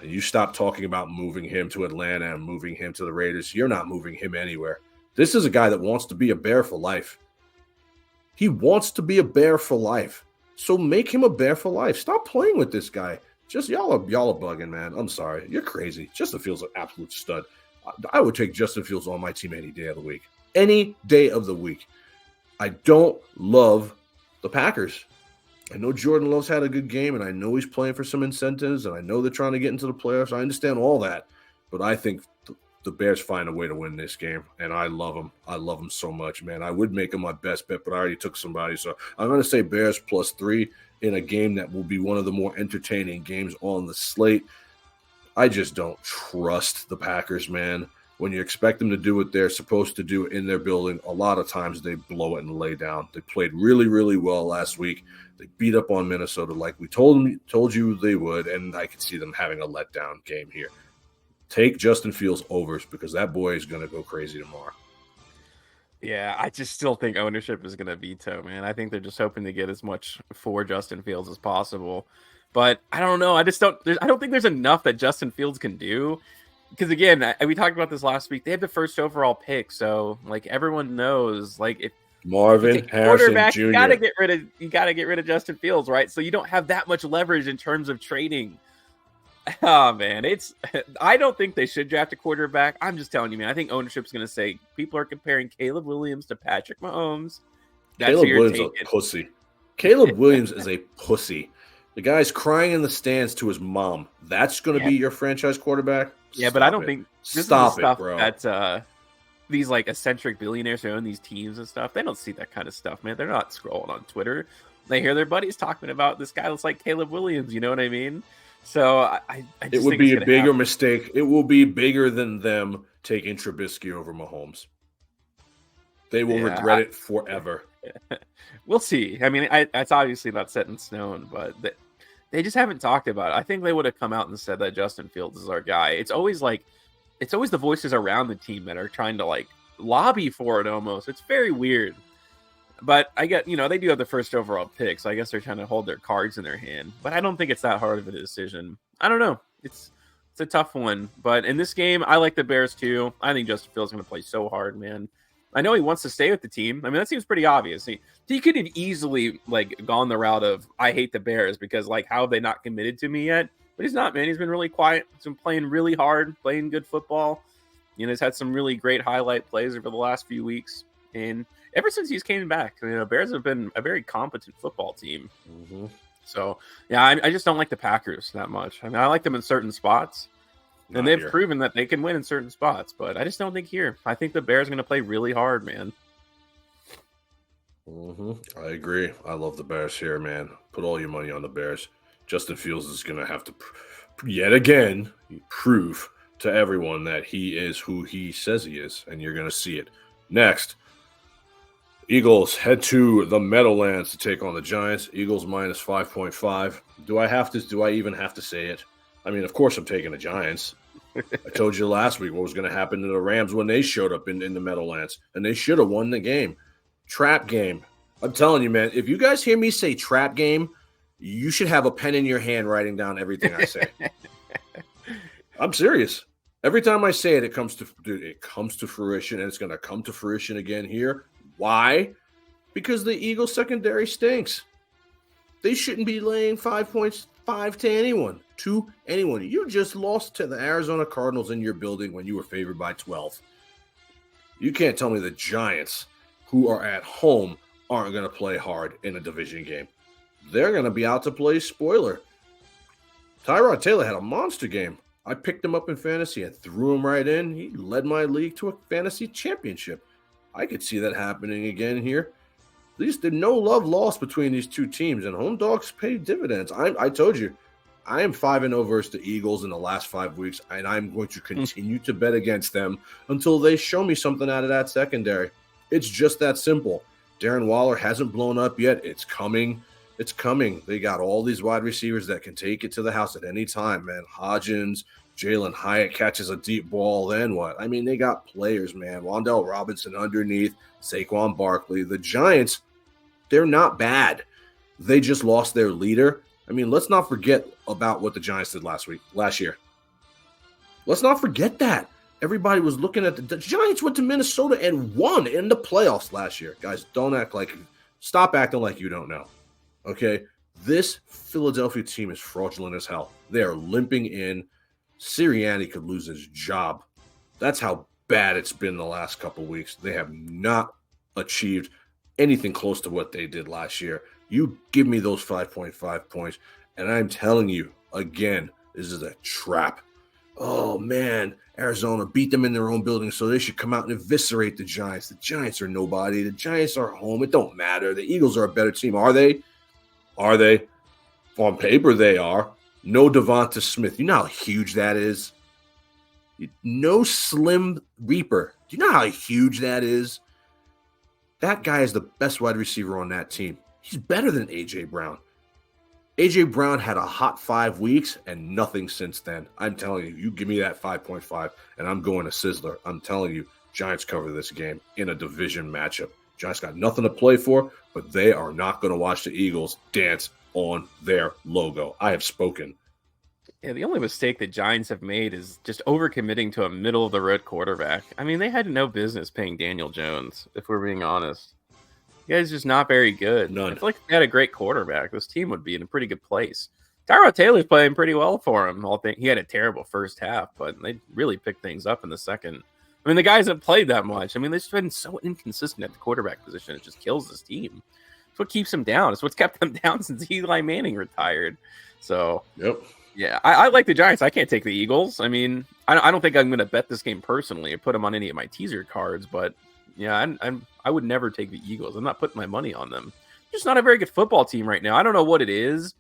You stop talking about moving him to Atlanta and moving him to the Raiders. You're not moving him anywhere. This is a guy that wants to be a Bear for life. He wants to be a Bear for life. So make him a Bear for life. Stop playing with this guy. Just y'all are bugging, man. I'm sorry. You're crazy. Justin Fields is an absolute stud. I would take Justin Fields on my team any day of the week. Any day of the week. I don't love the Packers. I know Jordan Love's had a good game, and I know he's playing for some incentives, and I know they're trying to get into the playoffs. I understand all that, but I think the Bears find a way to win this game, and I love them. I love them so much, man. I would make them my best bet, but I already took somebody, so I'm going to say Bears +3 in a game that will be one of the more entertaining games on the slate. I just don't trust the Packers, man. When you expect them to do what they're supposed to do in their building, a lot of times they blow it and lay down. They played really, really well last week. They beat up on Minnesota like we told you they would, and I could see them having a letdown game here. Take Justin Fields overs because that boy is going to go crazy tomorrow. Yeah, I just still think ownership is going to veto, man. I think they're just hoping to get as much for Justin Fields as possible. But I don't know. I don't think there's enough that Justin Fields can do. Because again, we talked about this last week. They have the first overall pick, so like everyone knows, like if Marvin Harrison Jr. You gotta get rid of Justin Fields, right? So you don't have that much leverage in terms of trading. Oh man, I don't think they should draft a quarterback. I'm just telling you, man. I think ownership's gonna say people are comparing Caleb Williams to Patrick Mahomes. Caleb Williams is a pussy. Caleb Williams is a pussy. The guy's crying in the stands to his mom. That's going to be your franchise quarterback? Yeah, but I don't think this is the stuff that these like eccentric billionaires who own these teams and stuff, they don't see that kind of stuff, man. They're not scrolling on Twitter. They hear their buddies talking about this guy that's like Caleb Williams. You know what I mean? So I just it would be a bigger mistake. It will be bigger than them taking Trubisky over Mahomes. They will regret it forever. We'll see. I mean, it's obviously not set in stone, but they just haven't talked about it. I think they would have come out and said that Justin Fields is our guy. It's always the voices around the team that are trying to like lobby for it almost. It's very weird. But I get, they do have the first overall pick, so I guess they're trying to hold their cards in their hand. But I don't think it's that hard of a decision. I don't know. It's a tough one. But in this game, I like the Bears too. I think Justin Fields is going to play so hard, man. I know he wants to stay with the team. I mean, that seems pretty obvious. He could have easily like gone the route of I hate the Bears because like how have they not committed to me yet? But he's not, man. He's been really quiet. He's been playing really hard, playing good football. He's had some really great highlight plays over the last few weeks. And ever since he's came back, Bears have been a very competent football team. Mm-hmm. So yeah, I just don't like the Packers that much. I mean, I like them in certain spots. And they've proven that they can win in certain spots, but I just don't think here. I think the Bears are going to play really hard, man. Mm-hmm. I agree. I love the Bears here, man. Put all your money on the Bears. Justin Fields is going to have to, yet again, prove to everyone that he is who he says he is, and you're going to see it. Next, Eagles head to the Meadowlands to take on the Giants. Eagles minus 5.5. Do I even have to say it? I mean, of course I'm taking the Giants. I told you last week what was going to happen to the Rams when they showed up in the Meadowlands, and they should have won the game. Trap game. I'm telling you, man, if you guys hear me say trap game, you should have a pen in your hand writing down everything I say. I'm serious. Every time I say it, it comes to fruition, and it's going to come to fruition again here. Why? Because the Eagles secondary stinks. They shouldn't be laying 5.5 to anyone. You just lost to the Arizona Cardinals in your building when you were favored by 12. You can't tell me the Giants, who are at home, aren't going to play hard in a division game. They're going to be out to play spoiler. Tyrod Taylor had a monster game. I picked him up in fantasy and threw him right in. He led my league to a fantasy championship. I could see that happening again here. At least there's no love lost between these two teams, and home dogs pay dividends. I told you, I am 5-0 versus the Eagles in the last 5 weeks, and I'm going to continue to bet against them until they show me something out of that secondary. It's just that simple. Darren Waller hasn't blown up yet. It's coming. It's coming. They got all these wide receivers that can take it to the house at any time, man. Hodgins, Jalen Hyatt catches a deep ball, then what? I mean, they got players, man. Wan'Dale Robinson underneath, Saquon Barkley. The Giants, they're not bad. They just lost their leader. I mean, let's not forget about what the Giants did last year. Let's not forget that. Everybody was looking at the Giants went to Minnesota and won in the playoffs last year. Guys, stop acting like you don't know. Okay, this Philadelphia team is fraudulent as hell. They are limping in. Sirianni could lose his job. That's how bad it's been the last couple of weeks. They have not achieved anything close to what they did last year. You give me those 5.5 points, and I'm telling you, again, this is a trap. Oh, man, Arizona beat them in their own building, so they should come out and eviscerate the Giants. The Giants are nobody. The Giants are home. It don't matter. The Eagles are a better team. Are they? Are they? On paper, they are. No Devonta Smith. You know how huge that is? No Slim Reaper. Do you know how huge that is? That guy is the best wide receiver on that team. He's better than A.J. Brown. A.J. Brown had a hot 5 weeks and nothing since then. I'm telling you, you give me that 5.5 and I'm going to Sizzler. I'm telling you, Giants cover this game in a division matchup. Giants got nothing to play for, but they are not going to watch the Eagles dance on their logo. I have spoken. Yeah, the only mistake the Giants have made is just overcommitting to a middle-of-the-road quarterback. I mean, they had no business paying Daniel Jones, if we're being honest. The guy's just not very good. None. I feel like if they had a great quarterback, this team would be in a pretty good place. Tyrod Taylor's playing pretty well for him. He had a terrible first half, but they really picked things up in the second. I mean, the guys haven't played that much. I mean, they've been so inconsistent at the quarterback position. It just kills this team. It's what keeps them down. It's what's kept them down since Eli Manning retired. So, yep. Yeah, I like the Giants. I can't take the Eagles. I mean, I don't think I'm going to bet this game personally or put them on any of my teaser cards, but yeah, I would never take the Eagles. I'm not putting my money on them. Just not a very good football team right now. I don't know what it is.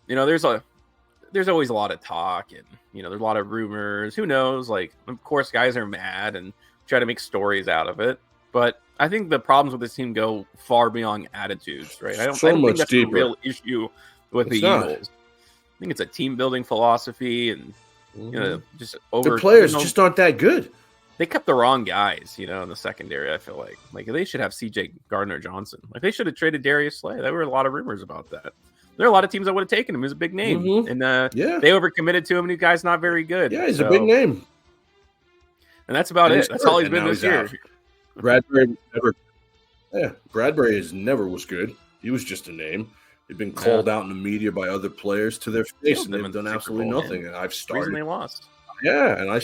You know, there's always a lot of talk and, you know, there's a lot of rumors. Who knows? Like, of course, guys are mad and try to make stories out of it. But I think the problems with this team go far beyond attitudes, right? I don't think that's a real issue with the Eagles. I think it's a team building philosophy and, you know, just over. The players just aren't that good. They kept the wrong guys, you know, in the secondary. I feel like they should have C.J. Gardner-Johnson. Like they should have traded Darius Slay. There were a lot of rumors about that. There are a lot of teams that would have taken him. He was a big name, and they overcommitted to him. And the guy's not very good. Yeah, he's a big name, and that's about it. That's all he's been this year. Bradbury never was good. He was just a name. They've been called out in the media by other players to their face, and they've done absolutely nothing. And I've started. The reason they lost. Yeah, and I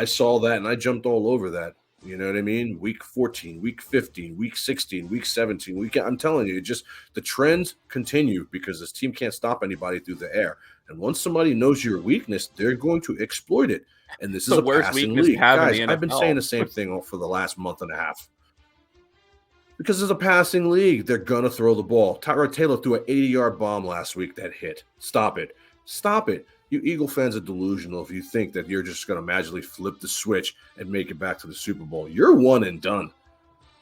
saw that, and I jumped all over that. You know what I mean? Week 14, week 15, week 16, week 17. I'm telling you, the trends continue because this team can't stop anybody through the air. And once somebody knows your weakness, they're going to exploit it. And this is a passing league. Guys, I've been saying the same thing for the last month and a half. Because it's a passing league, they're going to throw the ball. Tyrod Taylor threw an 80-yard bomb last week that hit. Stop it. Stop it. You Eagle fans are delusional if you think that you're just going to magically flip the switch and make it back to the Super Bowl. You're one and done.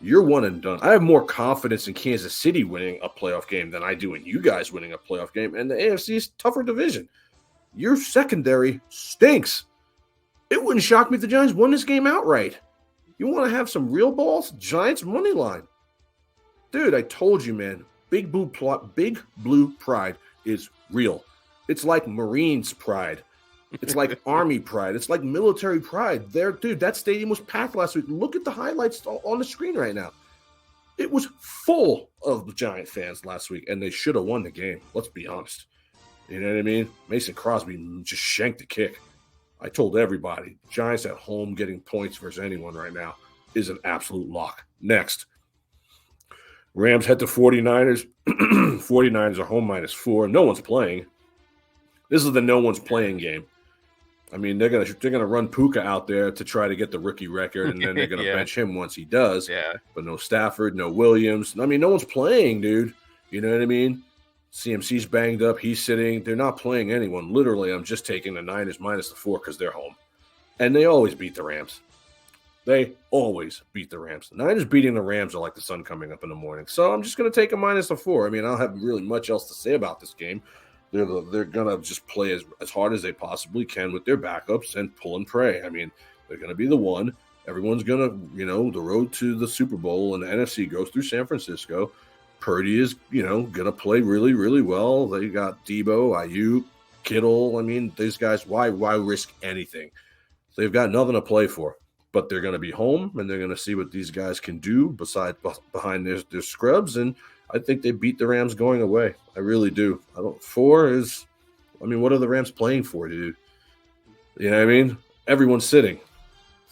You're one and done. I have more confidence in Kansas City winning a playoff game than I do in you guys winning a playoff game. And the AFC is a tougher division. Your secondary stinks. It wouldn't shock me if the Giants won this game outright. You want to have some real balls? Giants money line. Dude, I told you, man. Big blue pride is real. It's like Marines pride. It's like Army pride. It's like military pride. Dude, that stadium was packed last week. Look at the highlights on the screen right now. It was full of Giant fans last week, and they should have won the game. Let's be honest. You know what I mean? Mason Crosby just shanked the kick. I told everybody, Giants at home getting points versus anyone right now is an absolute lock. Next. Rams head to 49ers. 49ers are home -4. No one's playing. This is the no one's playing game. I mean, they're gonna run Puka out there to try to get the rookie record, and then they're gonna bench him once he does. Yeah. But no Stafford, no Williams. I mean, no one's playing, dude. You know what I mean? CMC's banged up. He's sitting. They're not playing anyone. Literally, I'm just taking the Niners -4 because they're home. And they always beat the Rams. They always beat the Rams. The Niners beating the Rams are like the sun coming up in the morning. So I'm just going to take a -4. I mean, I don't have really much else to say about this game. They're going to just play as hard as they possibly can with their backups and pull and pray. I mean, they're going to be the one. Everyone's going to, the road to the Super Bowl and the NFC goes through San Francisco. Purdy is, going to play really, really well. They got Debo, Ayuk, Kittle. I mean, these guys, why risk anything? They've got nothing to play for. but they're going to be home and they're going to see what these guys can do behind their scrubs. And I think they beat the Rams going away. I really do. What are the Rams playing for, dude? You know what I mean? Everyone's sitting.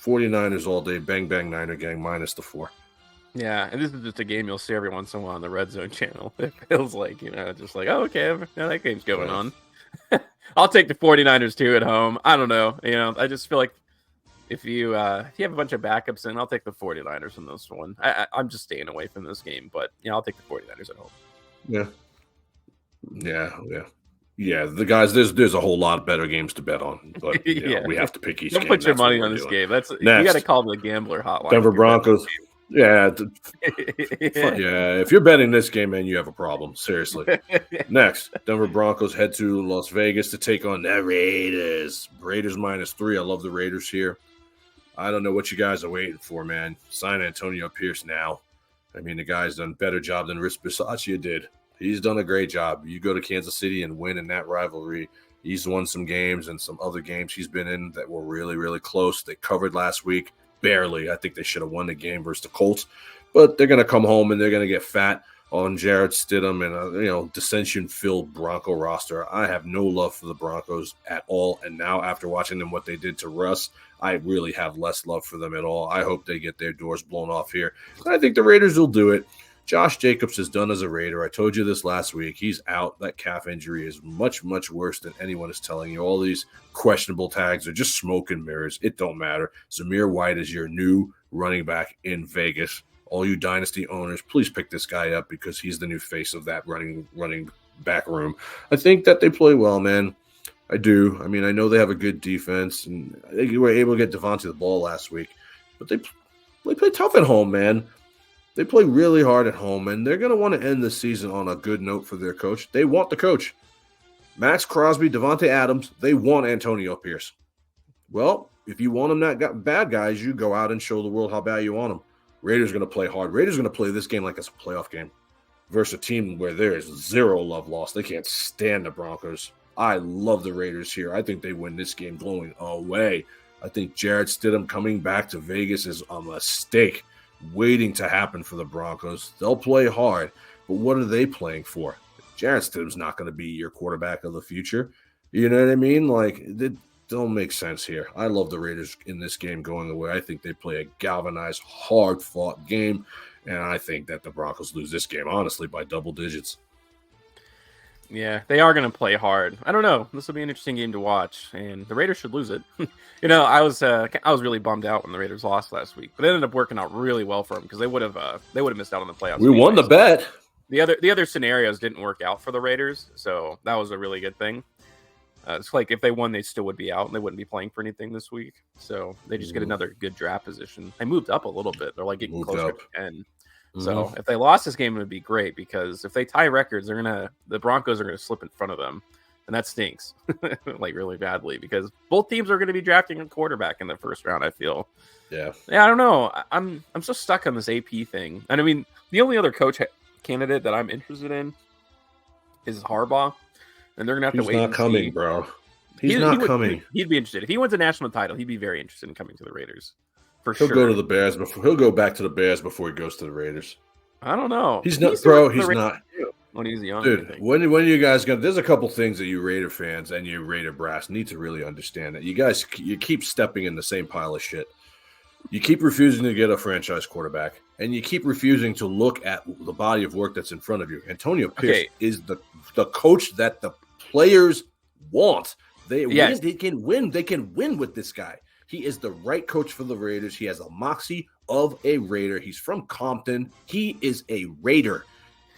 49ers all day, bang, bang, Niner gang, minus the 4. Yeah, and this is just a game you'll see every once in a while on the Red Zone channel. It feels like, just like, oh, okay, that game's going on. I'll take the 49ers too at home. I don't know. I just feel like if you have a bunch of backups in, I'll take the 49ers in this one. I'm just staying away from this game, but I'll take the 49ers at home. Yeah. The guys, there's a whole lot better games to bet on, but we have to pick each game. Don't put your money on this game. You got to call the gambler hotline. Denver Broncos. Yeah. If you're betting this game, man, you have a problem. Seriously. Next, Denver Broncos head to Las Vegas to take on the Raiders. Raiders minus 3. I love the Raiders here. I don't know what you guys are waiting for, man. Sign Antonio Pierce now. I mean, the guy's done a better job than Rich Bisaccia did. He's done a great job. You go to Kansas City and win in that rivalry. He's won some games and some other games he's been in that were really, really close. They covered last week. Barely. I think they should have won the game versus the Colts. But they're going to come home and they're going to get fat on Jarrett Stidham and a dissension-filled Bronco roster. I have no love for the Broncos at all. And now after watching them what they did to Russ, I really have less love for them at all. I hope they get their doors blown off here. I think the Raiders will do it. Josh Jacobs is done as a Raider. I told you this last week. He's out. That calf injury is much, much worse than anyone is telling you. All these questionable tags are just smoke and mirrors. It don't matter. Zamir White is your new running back in Vegas. All you dynasty owners, please pick this guy up because he's the new face of that running back room. I think that they play well, man. I do. I mean, I know they have a good defense, and they were able to get Devontae the ball last week. But they play tough at home, man. They play really hard at home, and they're going to want to end the season on a good note for their coach. They want the coach. Max Crosby, Devontae Adams, they want Antonio Pierce. Well, if you want them that bad guys, you go out and show the world how bad you want them. Raiders going to play hard. Raiders going to play this game like it's a playoff game versus a team where there is zero love lost. They can't stand the Broncos. I love the Raiders here. I think they win this game going away. I think Jarrett Stidham coming back to Vegas is a mistake waiting to happen for the Broncos. They'll play hard, but what are they playing for? Jarrett Stidham's not going to be your quarterback of the future. You know what I mean? Like, it don't make sense here. I love the Raiders in this game going away. I think they play a galvanized, hard-fought game, and I think that the Broncos lose this game, honestly, by double digits. Yeah, they are going to play hard. I don't know. This will be an interesting game to watch, and the Raiders should lose it. I was really bummed out when the Raiders lost last week, but it ended up working out really well for them because they would have missed out on the playoffs. We won the bet. The other scenarios didn't work out for the Raiders, so that was a really good thing. It's like if they won, they still would be out, and they wouldn't be playing for anything this week. So they just get another good draft position. They moved up a little bit. They're like getting closer to 10. So if they lost this game, it would be great because if they tie records, the Broncos are gonna slip in front of them, and that stinks like really badly because both teams are gonna be drafting a quarterback in the first round. I feel. Yeah. I don't know. I'm so stuck on this AP thing, and I mean the only other coach candidate that I'm interested in is Harbaugh, and they're gonna have to wait. He's not coming, bro. He's not coming. He'd be interested if he wins a national title. He'd be very interested in coming to the Raiders. He'll go to the Bears before he'll go back to the Bears before he goes to the Raiders. I don't know. He's not, bro. He's not. When he's young, dude. When you guys go, there's a couple things that you Raider fans and you Raider brass need to really understand that you keep stepping in the same pile of shit. You keep refusing to get a franchise quarterback, and you keep refusing to look at the body of work that's in front of you. Antonio Pierce is the coach that the players want. They can win. They can win with this guy. He is the right coach for the Raiders. He has a moxie of a Raider. He's from Compton. He is a Raider.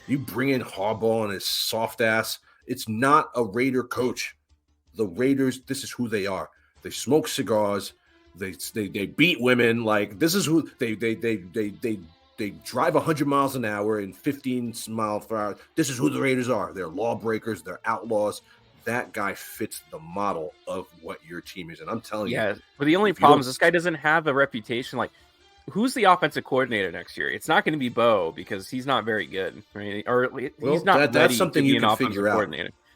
You bring in Harbaugh and his soft ass. It's not a Raider coach. The Raiders, this is who they are. They smoke cigars. They beat women. Like, this is who they drive 100 miles an hour in 15 miles per hour. This is who the Raiders are. They're lawbreakers. They're outlaws. That guy fits the model of what your team is. And I'm telling you. Yeah, but the only problem is this guy doesn't have a reputation. Like, who's the offensive coordinator next year? It's not going to be Bo because he's not very good. Right? Or he's not that's something you can figure out.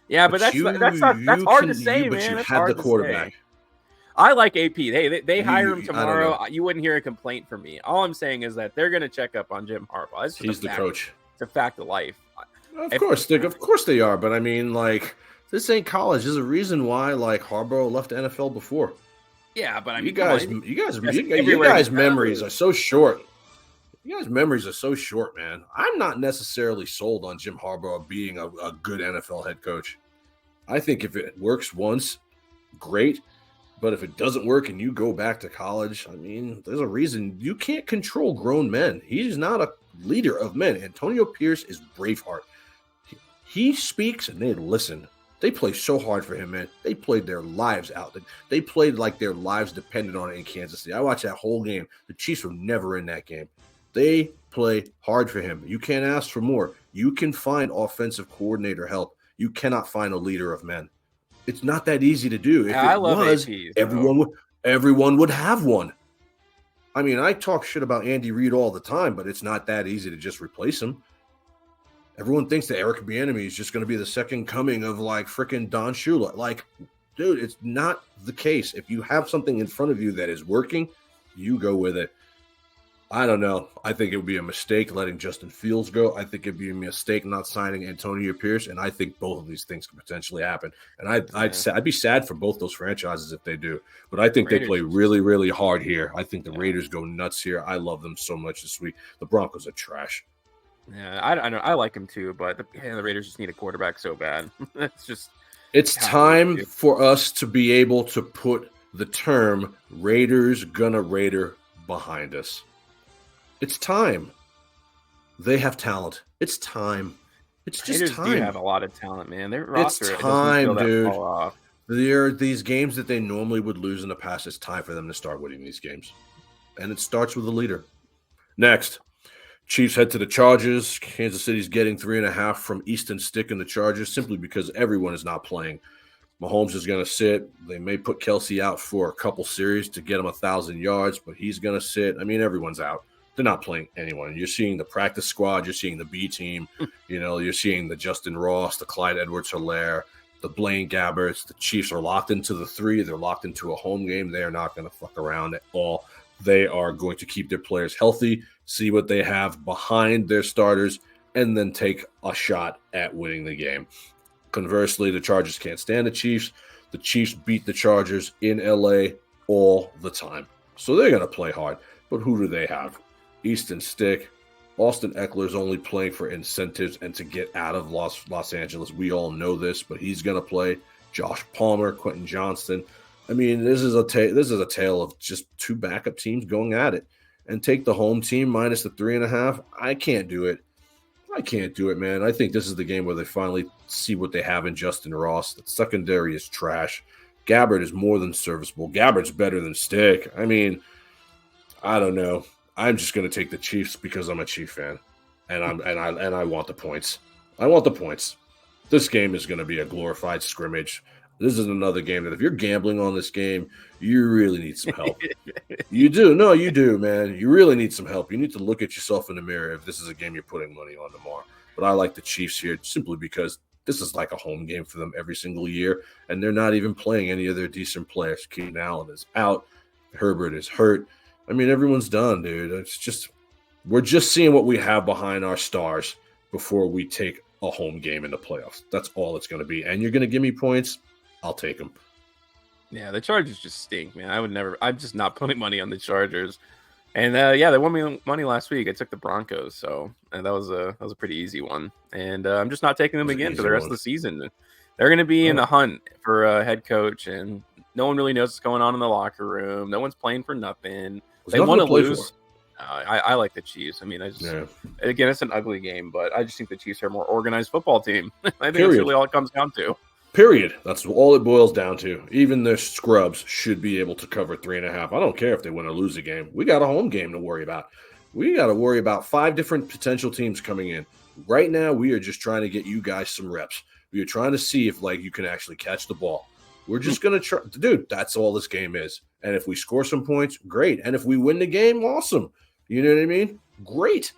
Yeah, but that's hard to say, man. You had the quarterback. I like AP. They hire him I don't tomorrow. know. You wouldn't hear a complaint from me. All I'm saying is that they're going to check up on Jim Harbaugh. He's the coach. It's a fact of life. Of course they are. But I mean, like, this ain't college. There's a reason why, like, Harbaugh left the NFL before. Yeah, but I mean, you guys' memories are so short. You guys' memories are so short, man. I'm not necessarily sold on Jim Harbaugh being a good NFL head coach. I think if it works once, great. But if it doesn't work and you go back to college, I mean, there's a reason you can't control grown men. He's not a leader of men. Antonio Pierce is Braveheart. He speaks and they listen. They play so hard for him, man. They played their lives out. They played like their lives depended on it in Kansas City. I watched that whole game. The Chiefs were never in that game. They play hard for him. You can't ask for more. You can find offensive coordinator help. You cannot find a leader of men. It's not that easy to do. If I it love was, APs, everyone would have one. I mean, I talk shit about Andy Reid all the time, but it's not that easy to just replace him. Everyone thinks that Eric Bieniemy is just going to be the second coming of like freaking Don Shula. Like, dude, it's not the case. If you have something in front of you that is working, you go with it. I don't know. I think it would be a mistake letting Justin Fields go. I think it'd be a mistake not signing Antonio Pierce, and I think both of these things could potentially happen. And I'd be sad for both those franchises if they do. But I think they play really, really hard here. I think the Raiders go nuts here. I love them so much this week. The Broncos are trash. Yeah, I know. I like him too, but the Raiders just need a quarterback so bad. It's time for us to be able to put the term Raiders gonna Raider behind us. It's time. They have talent. It's time. It's just Raiders time. Do have a lot of talent, man. Their roster, it's time, dude. There are these games that they normally would lose in the past. It's time for them to start winning these games. And it starts with a leader. Next, Chiefs head to the Chargers. Kansas City's getting 3.5 from Easton Stick and the Chargers simply because everyone is not playing. Mahomes is going to sit. They may put Kelsey out for a couple series to get him 1,000 yards, but he's going to sit. I mean, everyone's out. They're not playing anyone. You're seeing the practice squad. You're seeing the B team. You're seeing the Justin Ross, the Clyde Edwards-Helaire, the Blaine Gabberts. The Chiefs are locked into the 3. They're locked into a home game. They are not going to fuck around at all. They are going to keep their players healthy, see what they have behind their starters, and then take a shot at winning the game. Conversely, the Chargers can't stand the Chiefs. The Chiefs beat the Chargers in LA all the time. So they're going to play hard. But who do they have? Easton Stick. Austin Eckler's only playing for incentives and to get out of Los Angeles. We all know this, but he's going to play. Josh Palmer, Quentin Johnston. I mean, this is a tale of just two backup teams going at it. And take the home team minus the 3.5. I can't do it. I can't do it, man. I think this is the game where they finally see what they have in Justin Ross. The secondary is trash. Gabbert is more than serviceable. Gabbert's better than Stick. I mean, I don't know. I'm just going to take the Chiefs because I'm a Chief fan, and I want the points. I want the points. This game is going to be a glorified scrimmage. This is another game that if you're gambling on this game, you really need some help. You do. No, you do, man. You really need some help. You need to look at yourself in the mirror if this is a game you're putting money on tomorrow. But I like the Chiefs here simply because this is like a home game for them every single year, and they're not even playing any of their decent players. Keenan Allen is out. Herbert is hurt. I mean, everyone's done, dude. It's just we're just seeing what we have behind our stars before we take a home game in the playoffs. That's all it's going to be. And you're going to give me points, I'll take them. Yeah, the Chargers just stink, man. I'm just not putting money on the Chargers. And they won me money last week. I took the Broncos, so that was a pretty easy one. And I'm just not taking them again for the rest of the season. They're going to be in the hunt for a head coach, and no one really knows what's going on in the locker room. No one's playing for nothing. They want to lose. I like the Chiefs. I mean, again, it's an ugly game, but I just think the Chiefs are a more organized football team. I think that's really all it comes down to. Period. That's all it boils down to. Even their scrubs should be able to cover 3.5. I don't care if they win or lose a game. We got a home game to worry about. We got to worry about 5 different potential teams coming in. Right now, we are just trying to get you guys some reps. We are trying to see if you can actually catch the ball. We're just going to try. Dude, that's all this game is. And if we score some points, great. And if we win the game, awesome. You know what I mean? Great.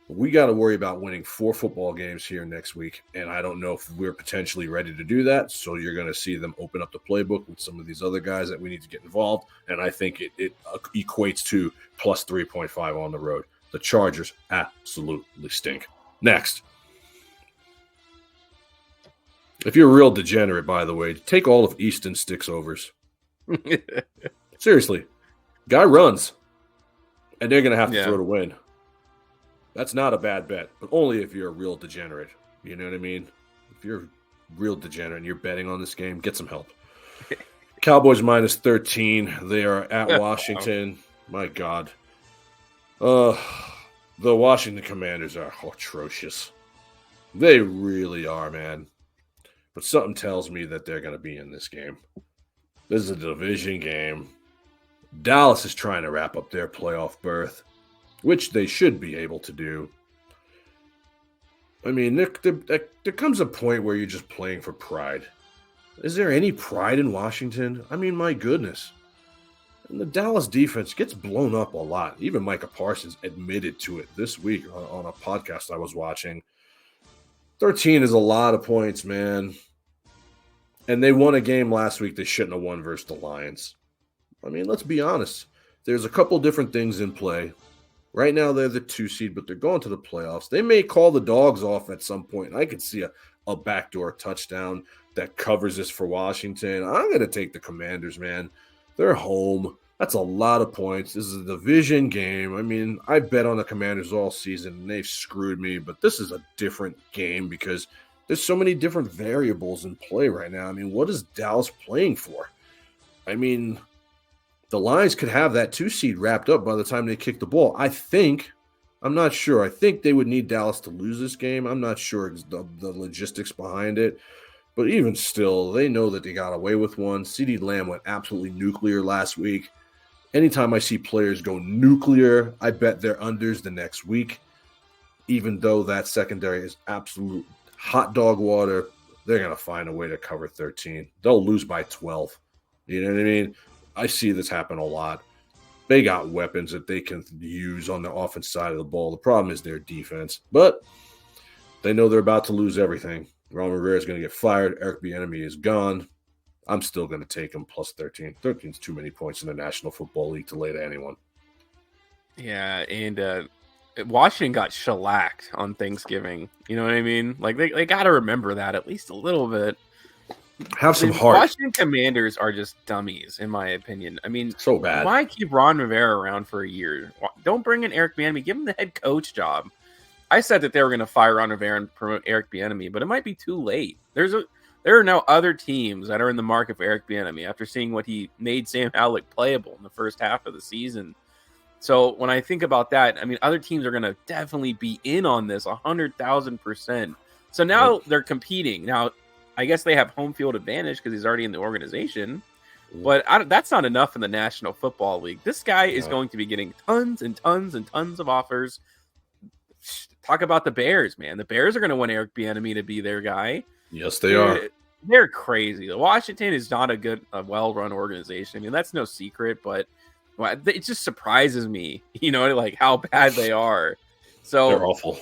We got to worry about winning 4 football games here next week, and I don't know if we're potentially ready to do that. So you're going to see them open up the playbook with some of these other guys that we need to get involved, and I think it equates to plus 3.5 on the road. The Chargers absolutely stink. Next. If you're a real degenerate, by the way, take all of Easton Sticks overs. Seriously. Guy runs, and they're going to have to throw to win. That's not a bad bet, but only if you're a real degenerate. You know what I mean? If you're a real degenerate and you're betting on this game, get some help. Cowboys minus 13. They are at Washington. My God. The Washington Commanders are atrocious. They really are, man. But something tells me that they're going to be in this game. This is a division game. Dallas is trying to wrap up their playoff berth, which they should be able to do. I mean, there comes a point where you're just playing for pride. Is there any pride in Washington? I mean, my goodness. And the Dallas defense gets blown up a lot. Even Micah Parsons admitted to it this week on a podcast I was watching. 13 is a lot of points, man. And they won a game last week they shouldn't have won versus the Lions. I mean, let's be honest. There's a couple different things in play. Right now, they're the 2 seed, but they're going to the playoffs. They may call the dogs off at some point. I could see a backdoor touchdown that covers this for Washington. I'm going to take the Commanders, man. They're home. That's a lot of points. This is a division game. I mean, I bet on the Commanders all season, and they've screwed me. But this is a different game because there's so many different variables in play right now. I mean, what is Dallas playing for? I mean, the Lions could have that 2 seed wrapped up by the time they kick the ball. I'm not sure. I think they would need Dallas to lose this game. I'm not sure the logistics behind it. But even still, they know that they got away with one. CeeDee Lamb went absolutely nuclear last week. Anytime I see players go nuclear, I bet they're unders the next week. Even though that secondary is absolute hot dog water, they're going to find a way to cover 13. They'll lose by 12. You know what I mean? I see this happen a lot. They got weapons that they can use on the offense side of the ball. The problem is their defense. But they know they're about to lose everything. Ron Rivera is going to get fired. Eric Bieniemy is gone. I'm still going to take him plus 13. 13 is too many points in the National Football League to lay to anyone. Yeah, and Washington got shellacked on Thanksgiving. You know what I mean? Like, they got to remember that at least a little bit. Have some heart. Washington Commanders are just dummies, in my opinion. I mean, so bad. Why keep Ron Rivera around for a year? Don't bring in Eric Bieniemy. Give him the head coach job. I said that they were going to fire Ron Rivera and promote Eric Bieniemy, but it might be too late. There are now other teams that are in the market for Eric Bieniemy after seeing what he made Sam Howell look playable in the first half of the season. So when I think about that, I mean, other teams are going to definitely be in on this 100,000%. So now they're competing. Now, I guess they have home field advantage because he's already in the organization. But that's not enough in the National Football League. This guy is going to be getting tons and tons and tons of offers. Talk about the Bears, man. The Bears are going to want Eric Bieniemy to be their guy. Yes, they are. They're crazy. The Washington is not a well-run organization. I mean, that's no secret, but it just surprises me, like how bad they are. So they're awful.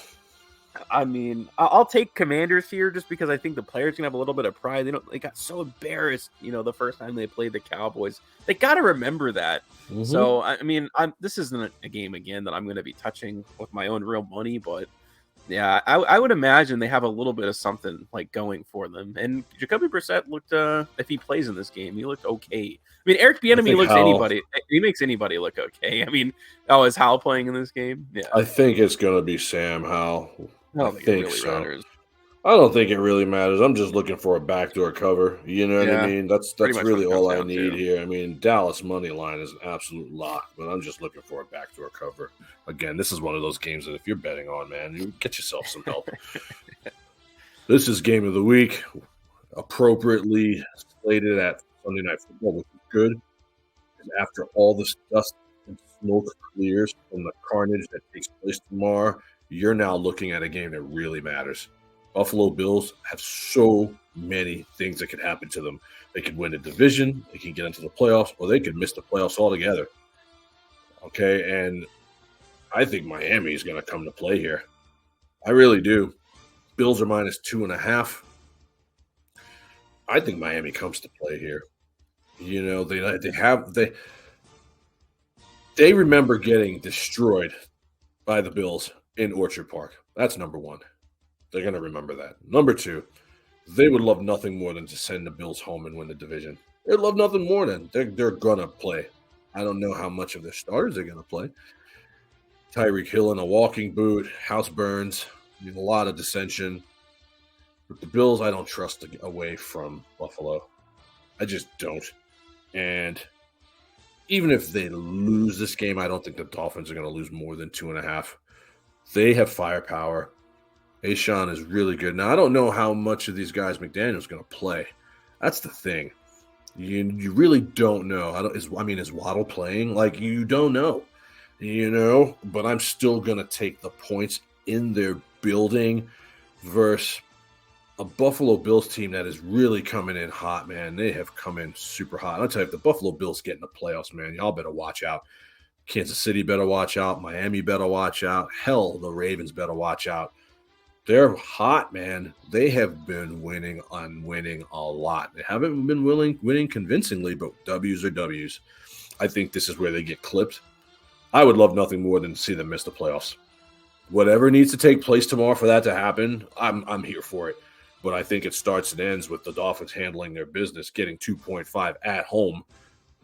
I mean, I'll take Commanders here just because I think the players can have a little bit of pride. They got so embarrassed, the first time they played the Cowboys. They got to remember that. Mm-hmm. So, I mean, this isn't a game again that I'm going to be touching with my own real money, but yeah, I would imagine they have a little bit of something like going for them. And Jacoby Brissett looked, if he plays in this game, he looked okay. I mean, Eric Bieniemy he makes anybody look okay. I mean, is Howell playing in this game? Yeah, I think it's going to be Sam Howell. I think it really matters. I don't think it really matters. I'm just looking for a backdoor cover. You know what I mean? That's really all I need here. I mean, Dallas money line is an absolute lock, but I'm just looking for a backdoor cover. Again, this is one of those games that if you're betting on, man, you get yourself some help. This is game of the week, appropriately slated at Sunday Night Football, which is good. And after all this dust and smoke clears from the carnage that takes place tomorrow, you're now looking at a game that really matters. Buffalo Bills have so many things that could happen to them. They could win a division, they can get into the playoffs, or they could miss the playoffs altogether. Okay, and I think Miami is going to come to play here. I really do. Bills are minus 2.5. I think Miami comes to play here. You know, they remember getting destroyed by the Bills in Orchard Park. That's number one. They're going to remember that. Number two, they would love nothing more than to send the Bills home and win the division. They'd love nothing more than they're going to play. I don't know how much of their starters they're going to play. Tyreek Hill in a walking boot, house burns, a lot of dissension. But the Bills, I don't trust away from Buffalo. I just don't. And even if they lose this game, I don't think the Dolphins are going to lose more than 2.5. They have firepower. Ashawn is really good. Now, I don't know how much of these guys McDaniel's going to play. That's the thing. You really don't know. Is Waddle playing? Like, you don't know. But I'm still going to take the points in their building versus a Buffalo Bills team that is really coming in hot, man. They have come in super hot. I'll tell you, if the Buffalo Bills get in the playoffs, man, y'all better watch out. Kansas City better watch out. Miami better watch out. Hell, the Ravens better watch out. They're hot, man. They have been winning a lot. They haven't been winning convincingly, but W's are W's. I think this is where they get clipped. I would love nothing more than to see them miss the playoffs. Whatever needs to take place tomorrow for that to happen, I'm here for it. But I think it starts and ends with the Dolphins handling their business, getting 2.5 at home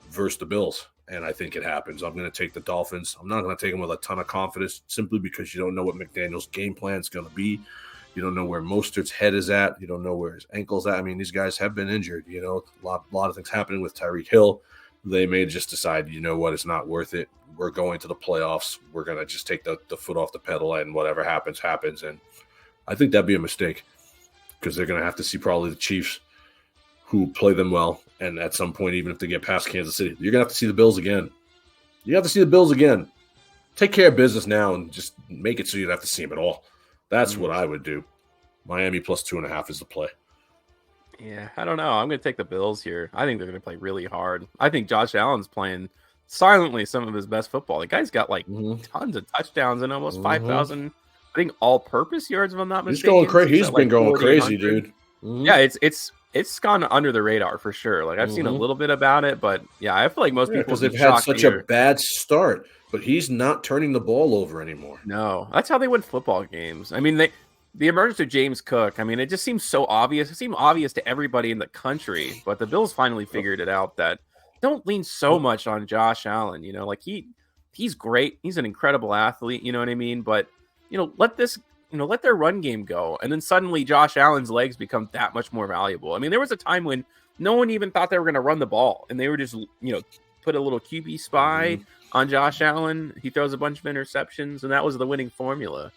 versus the Bills. And I think it happens. I'm going to take the Dolphins. I'm not going to take them with a ton of confidence simply because you don't know what McDaniel's game plan is going to be. You don't know where Mostert's head is at. You don't know where his ankle's at. I mean, these guys have been injured. A lot of things happening with Tyreek Hill. They may just decide, you know what, it's not worth it. We're going to the playoffs. We're going to just take the foot off the pedal, and whatever happens, happens. And I think that'd be a mistake because they're going to have to see probably the Chiefs, who play them well. And at some point, even if they get past Kansas City, you're going to have to see the Bills again. You have to see the Bills again. Take care of business now and just make it so you don't have to see them at all. That's what I would do. Miami plus 2.5 is the play. Yeah, I don't know. I'm going to take the Bills here. I think they're going to play really hard. I think Josh Allen's playing silently some of his best football. The guy's got tons of touchdowns and almost 5,000, I think, all-purpose yards, if I'm not mistaken. He's going crazy. He's been going crazy, dude. Yeah, it's gone under the radar for sure. Like, I've seen a little bit about it, but yeah, I feel like most people, because they've had such a bad start, but he's not turning the ball over anymore. No, that's how they win football games. I mean, the emergence of James Cook, I mean, it just seems so obvious. It seemed obvious to everybody in the country, but the Bills finally figured it out that don't lean so much on Josh Allen. Like he's great. He's an incredible athlete. You know what I mean? But, let their run game go. And then suddenly Josh Allen's legs become that much more valuable. I mean, there was a time when no one even thought they were going to run the ball, and they were just, put a little QB spy on Josh Allen. He throws a bunch of interceptions, and that was the winning formula.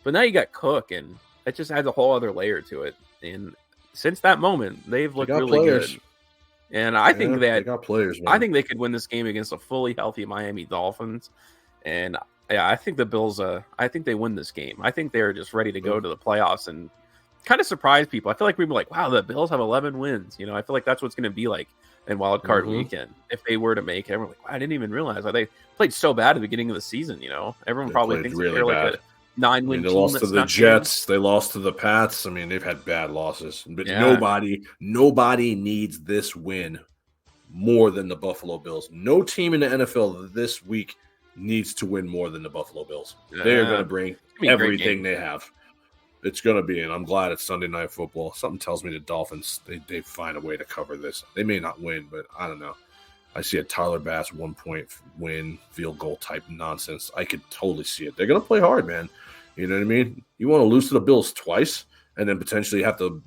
But now you got Cook, and it just adds a whole other layer to it. And since that moment, they've looked really good. And I think they got players, man. I think they could win this game against a fully healthy Miami Dolphins. And yeah, I think the Bills, I think they win this game. I think they're just ready to go to the playoffs and kind of surprise people. I feel like we were like, wow, the Bills have 11 wins. I feel like that's what's going to be like in Wild Card Weekend if they were to make it. Everyone like, wow, I didn't even realize they played so bad at the beginning of the season. Everyone probably thinks really they're bad. Like a 9-win they team. Lost to the Jets. They lost to the Pats. I mean, they've had bad losses. But nobody needs this win more than the Buffalo Bills. No team in the NFL this week needs to win more than the Buffalo Bills. They're going to bring everything they have. It's going to be, and I'm glad it's Sunday Night Football. Something tells me the Dolphins, they find a way to cover this. They may not win, but I don't know. I see a Tyler Bass 1-point win, field goal type nonsense. I could totally see it. They're going to play hard, man. You know what I mean? You want to lose to the Bills twice and then potentially have to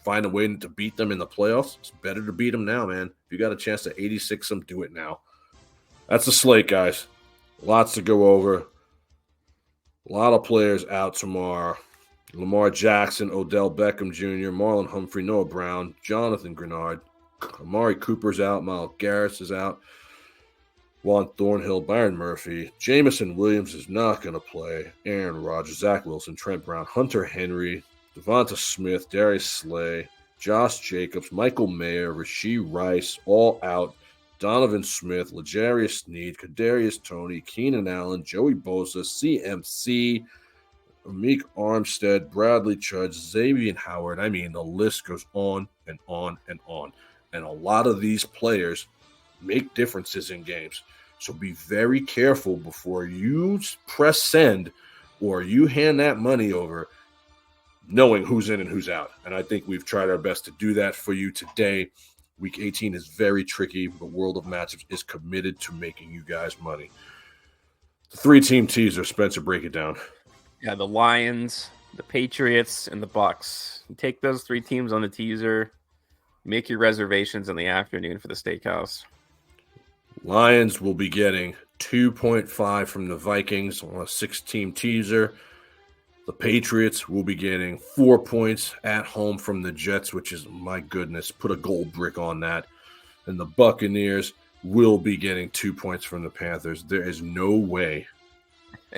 find a way to beat them in the playoffs? It's better to beat them now, man. If you got a chance to 86 them, do it now. That's the slate, guys. Lots to go over. A lot of players out tomorrow. Lamar Jackson, Odell Beckham Jr., Marlon Humphrey, Noah Brown, Jonathan Grenard, Amari Cooper's out, Myles Garrett is out, Juan Thornhill, Byron Murphy, Jamison Williams is not going to play, Aaron Rodgers, Zach Wilson, Trent Brown, Hunter Henry, Devonta Smith, Darius Slay, Josh Jacobs, Michael Mayer, Rashee Rice, all out, Donovan Smith, L'Jarius Sneed, Kadarius Toney, Keenan Allen, Joey Bosa, CMC, Amik Armstead, Bradley Chudge, Xavier Howard. I mean, the list goes on and on and on. And a lot of these players make differences in games. So be very careful before you press send or you hand that money over, knowing who's in and who's out. And I think we've tried our best to do that for you today. Week 18 is very tricky, but World of Matchups is committed to making you guys money. The 3-team teaser, Spencer, break it down. Yeah, the Lions, the Patriots, and the Bucks. You take those 3 teams on the teaser, make your reservations in the afternoon for the steakhouse. Lions will be getting 2.5 from the Vikings on a 6-team teaser. The Patriots will be getting 4 points at home from the Jets, which is, my goodness, put a gold brick on that. And the Buccaneers will be getting 2 points from the Panthers. There is no way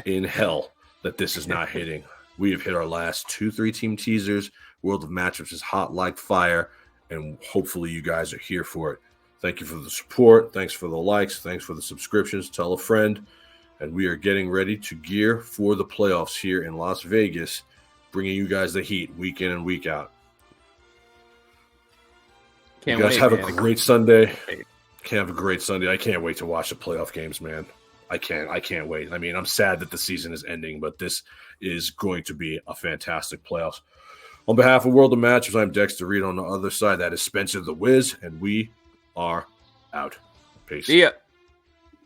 in hell that this is not hitting. We have hit our last 2 3-team teasers. World of Matchups is hot like fire, and hopefully you guys are here for it. Thank you for the support. Thanks for the likes. Thanks for the subscriptions. Tell a friend. And we are getting ready to gear for the playoffs here in Las Vegas, bringing you guys the heat week in and week out. You guys have a great Sunday. Have a great Sunday. I can't wait to watch the playoff games, man. I can't wait. I mean, I'm sad that the season is ending, but this is going to be a fantastic playoffs. On behalf of World of Matches, I'm Dexter Reed. On the other side, that is Spencer the Wiz, and we are out. Peace. See ya.